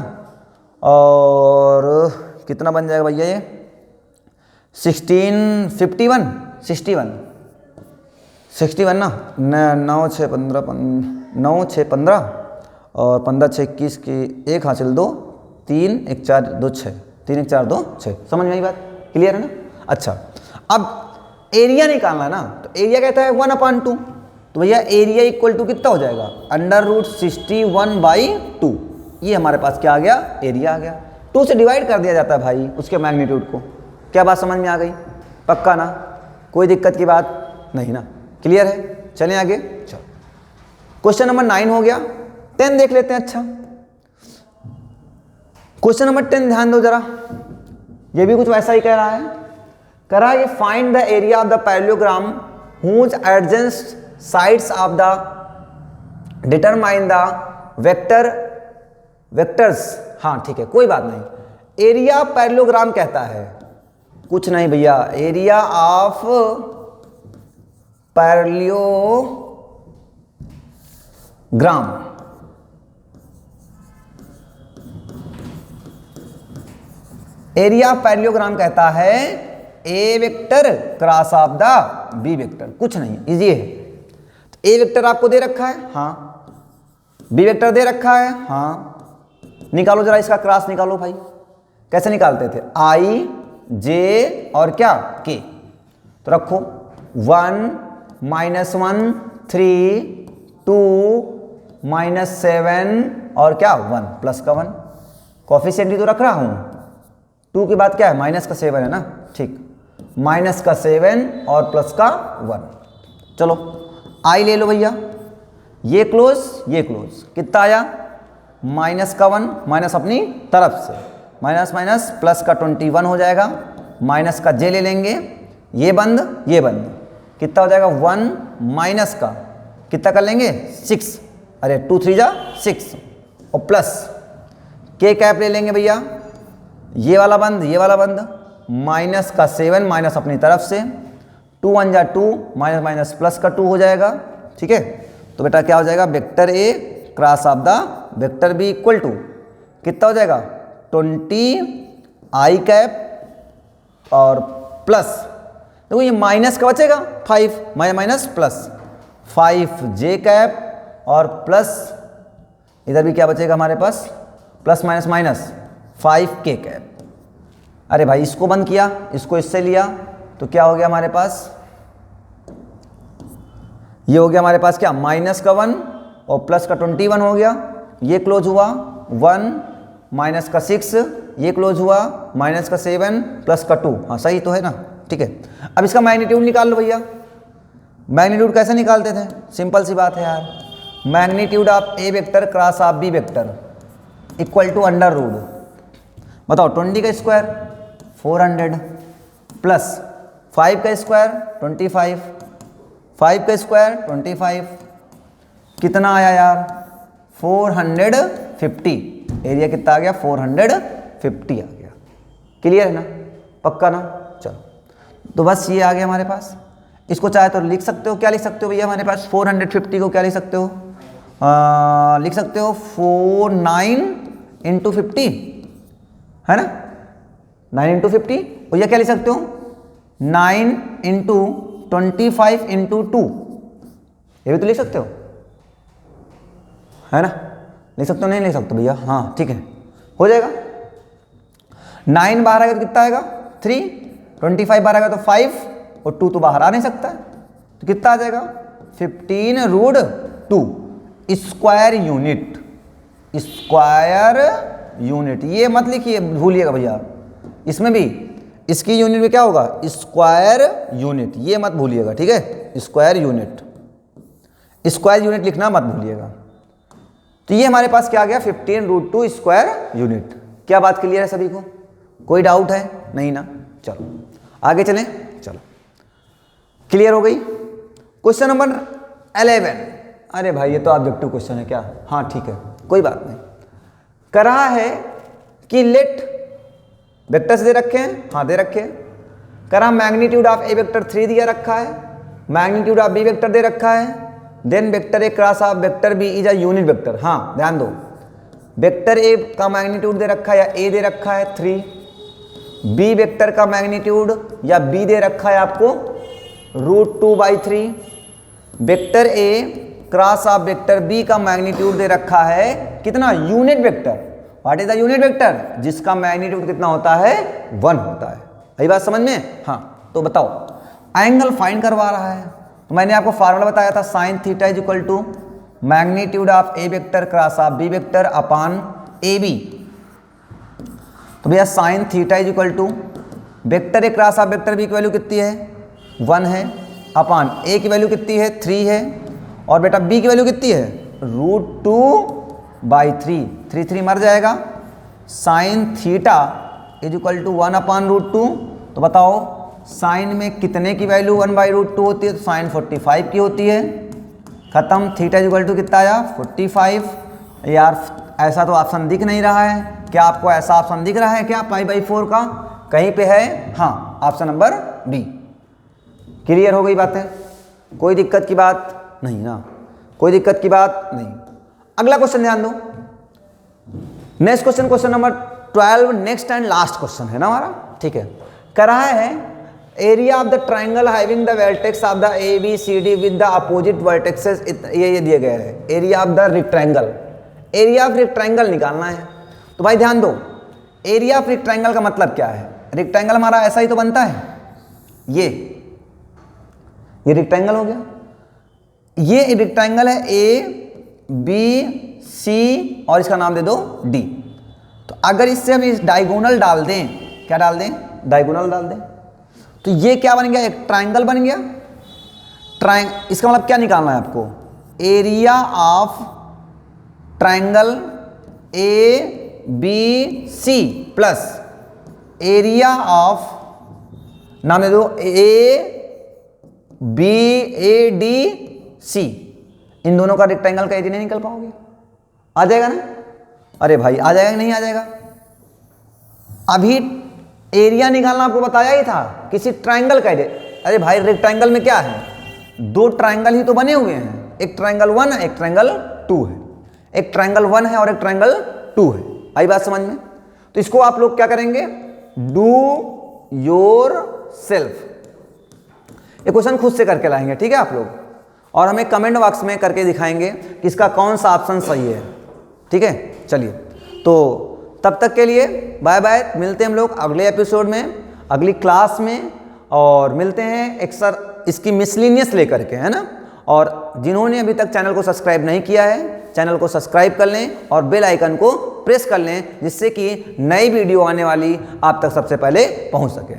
और कितना बन जाएगा भैया ये 16 51 61 ना, 9 6 15 9 6 15 और 15 6 21 की एक हासिल 2 3 1 4 2 6 3 1 4 2 6। समझ में आई बात, क्लियर है ना। अच्छा अब एरिया निकालना है ना, तो एरिया कहता है 1/2, तो भैया एरिया इक्वल टू कितना हो जाएगा √61/2। ये हमारे पास क्या आ गया, एरिया आ गया। 2 से डिवाइड कर दिया जाता है भाई उसके मैग्नीट्यूड को। क्या बात समझ में आ गई, पक्का ना, कोई दिक्कत की बात नहीं ना, क्लियर है। चलें आगे, चलो क्वेश्चन नंबर 9 हो गया। 10 देख लेते हैं। अच्छा क्वेश्चन नंबर 10 ध्यान दो जरा, ये भी कुछ वैसा ही कह रहा है। कह रहा है find the area of the parallelogram whose adjacent sides of the determine the vectors. हाँ ठीक है, कोई बात नहीं। एरिया पैरेललोग्राम कहता है कुछ नहीं भैया, area of parallelogram area parallelogram कहता है A vector cross of the B vector. कुछ नहीं, इजी है। तो ए वेक्टर आपको दे रखा है, हाँ, बी वेक्टर दे रखा है, हाँ, निकालो जरा इसका क्रॉस निकालो भाई। कैसे निकालते थे, आई जे और क्या के, तो रखो 1 -1 3 2 -7 और क्या 1 प्लस का 1। कोफिशिएंट ही तो रख रहा हूं, 2 के बाद क्या है -7 है ना, ठीक, -7 और प्लस का 1। चलो आई ले लो भैया, ये क्लोज ये क्लोज, कितना आया -1 माइनस अपनी तरफ से, माइनस माइनस प्लस का 21 हो जाएगा, माइनस का जे ले लेंगे, ये बंद ये बंद, कितना हो जाएगा 1 माइनस का कितना कर लेंगे 6, अरे 2 3 जा 6 और प्लस के कैप ले लेंगे भैया, ये वाला बंद ये वाला बंद, माइनस का 7 माइनस अपनी तरफ से, 2 1 जा 2 माइनस माइनस प्लस का 2 हो जाएगा। ठीक है, तो बेटा क्या हो जाएगा, vector A cross of the vector B equal to कितना हो जाएगा 20 आई कैप और प्लस, देखो ये माइनस का बचेगा 5 माइनस प्लस 5 जे कैप और प्लस इधर भी क्या बचेगा हमारे पास, प्लस माइनस माइनस 5 के कैप। अरे भाई इसको बंद किया, इसको इससे लिया, तो क्या हो गया हमारे पास, ये हो गया हमारे पास क्या माइनस का 1 और प्लस का 21 हो गया, ये क्लोज हुआ 1 माइनस का 6, ये क्लोज हुआ माइनस का 7 प्लस का 2, हाँ सही तो है ना। ठीक है, अब इसका मैग्नीट्यूड निकाल लो भैया। मैग्नीट्यूड कैसे निकालते थे, सिंपल सी बात है यार, magnitude of A vector cross of B vector equal to under root, बताओ 20 का स्क्वायर 400 प्लस 5 का स्क्वायर 25, 5 का स्क्वायर 25, कितना आया यार 450, एरिया कितना आ गया 450 आ गया। क्लियर है ना, पक्का ना। चलो तो बस ये आ गया हमारे पास, इसको चाहे तो लिख सकते हो, क्या लिख सकते हो भैया हमारे पास 450 को क्या लिख सकते हो, लिख सकते हो 49 × 50 है ना, 9 × 50, और यह क्या लिख सकते हो 9 × 25 × 2, ये भी तो लिख सकते हो है ना, लिख सकते हो नहीं लिख सकते भैया, हाँ ठीक है हो जाएगा। 9 बाहर आएगा तो कितना आएगा 3, 25 बाहर आएगा तो 5 और 2 तो बाहर आ नहीं सकता, तो कितना आ जाएगा 15√2 स्क्वायर यूनिट, स्क्वायर यूनिट। ये मत लिखिए भूलिएगा भैया, इसमें भी इसकी यूनिट में क्या होगा स्क्वायर यूनिट, ये मत भूलिएगा, ठीक है, स्क्वायर यूनिट, स्क्वायर यूनिट लिखना मत भूलिएगा। तो ये हमारे पास क्या आ गया 15√2 स्क्वायर यूनिट। क्या बात क्लियर है सभी को, कोई डाउट है नहीं ना। चलो आगे चलें, चलो क्लियर हो गई। क्वेश्चन नंबर 11, अरे भाई ये तो ऑब्जेक्टिव क्वेश्चन है क्या, हाँ ठीक है कोई बात नहीं। कर रहा है कि लेट वेक्टर्स दे रखे हैं, हाँ दे रखे हैं, कह रहा मैग्नीट्यूड ऑफ ए वेक्टर 3 दिया रखा है, मैग्नीट्यूड ऑफ बी वेक्टर दे रखा है, then vector A cross of vector B is a unit vector. हाँ ध्यान दो, वेक्टर ए का मैग्नीट्यूड दे रखा है या ए दे रखा है 3, बी वेक्टर का मैग्नीट्यूड या बी दे रखा है आपको √2/3, vector A cross of vector B का मैग्नीट्यूड दे रखा है कितना, unit vector. What is the unit vector, जिसका मैग्नीट्यूड कितना होता है 1 होता है। यही बात समझ में। हाँ तो बताओ, एंगल फाइंड करवा रहा है तो मैंने आपको फार्मूला बताया था sine theta is equal to magnitude of A vector cross of B vector upon A B. तो भैया sine theta is equal to vector A cross of vector B की वैल्यू कितनी है 1 है, अपॉन ए की वैल्यू कितनी है 3 है, और बेटा बी की वैल्यू कितनी है √2/3, 3 मर जाएगा। Sine theta is equal to 1/√2। तो बताओ साइन में कितने की वैल्यू 1/√2 होती है, तो साइन 45 की होती है। खत्म, थीटा इज इक्वल टू कितना आया 45। यार ऐसा तो ऑप्शन दिख नहीं रहा है, क्या आपको ऐसा ऑप्शन दिख रहा है क्या π/4 का कहीं पे है? हाँ, ऑप्शन नंबर बी। क्लियर हो गई बातें, कोई दिक्कत की बात नहीं ना, कोई दिक्कत की बात नहीं। अगला क्वेश्चन ध्यान दो, next question, question number 12, next and last question है ना हमारा, ठीक है। कह रहा है area of the triangle having the vertex of the A B C D with the opposite vertexes, ये दिए गए हैं। Area of the rectangle, area of rectangle निकालना है। तो भाई ध्यान दो, एरिया ऑफ रेक्टेंगल का मतलब क्या है, रेक्टेंगल हमारा ऐसा ही तो बनता है, ये रेक्टेंगल हो गया, ये रेक्टेंगल है ए बी सी और इसका नाम दे दो डी। तो अगर इससे हम इस डायगोनल डाल दें, क्या डाल दें, डायगोनल डाल दें, तो ये क्या बन गया, एक ट्राइंगल बन गया। इसका मतलब क्या निकालना है आपको, area of triangle A B C plus area of, नाम दे दो A B A D C, इन दोनों का रेक्टेंगल का एरिया नहीं निकल पाओगे, आ जाएगा ना? अरे भाई आ जाएगा नहीं आ जाएगा? अभी एरिया निकालना आपको बताया ही था, किसी ट्राइंगल का एरिया। अरे भाई रेक्टेंगल में क्या है, 2 ट्राइंगल ही तो बने हुए हैं, एक ट्राइंगल 1 है, एक ट्राइंगल 2 है, एक ट्राइंगल 1 है और एक ट्राइंगल 2 है। आई बात समझ में? तो इसको आप लोग क्या करेंगे, डू योर सेल्फ, ये क्वेश्चन खुद से करके लाएंगे, ठीक है आप लोग, और हमें कमेंट बॉक्स में करके दिखाएंगे कि इसका कौन सा ऑप्शन सही है, ठीक है। चलिए, तो तब तक के लिए बाय बाय, मिलते हैं हम लोग अगले एपिसोड में, अगली क्लास में, और मिलते हैं इसकी मिसलिनियस लेकर के, है ना। और जिन्होंने अभी तक चैनल को सब्सक्राइब नहीं किया है, चैनल को सब्सक्राइब कर लें और बेल आइकन को प्रेस कर लें, जिससे कि नई वीडियो आने वाली आप तक सबसे पहले पहुंच सके।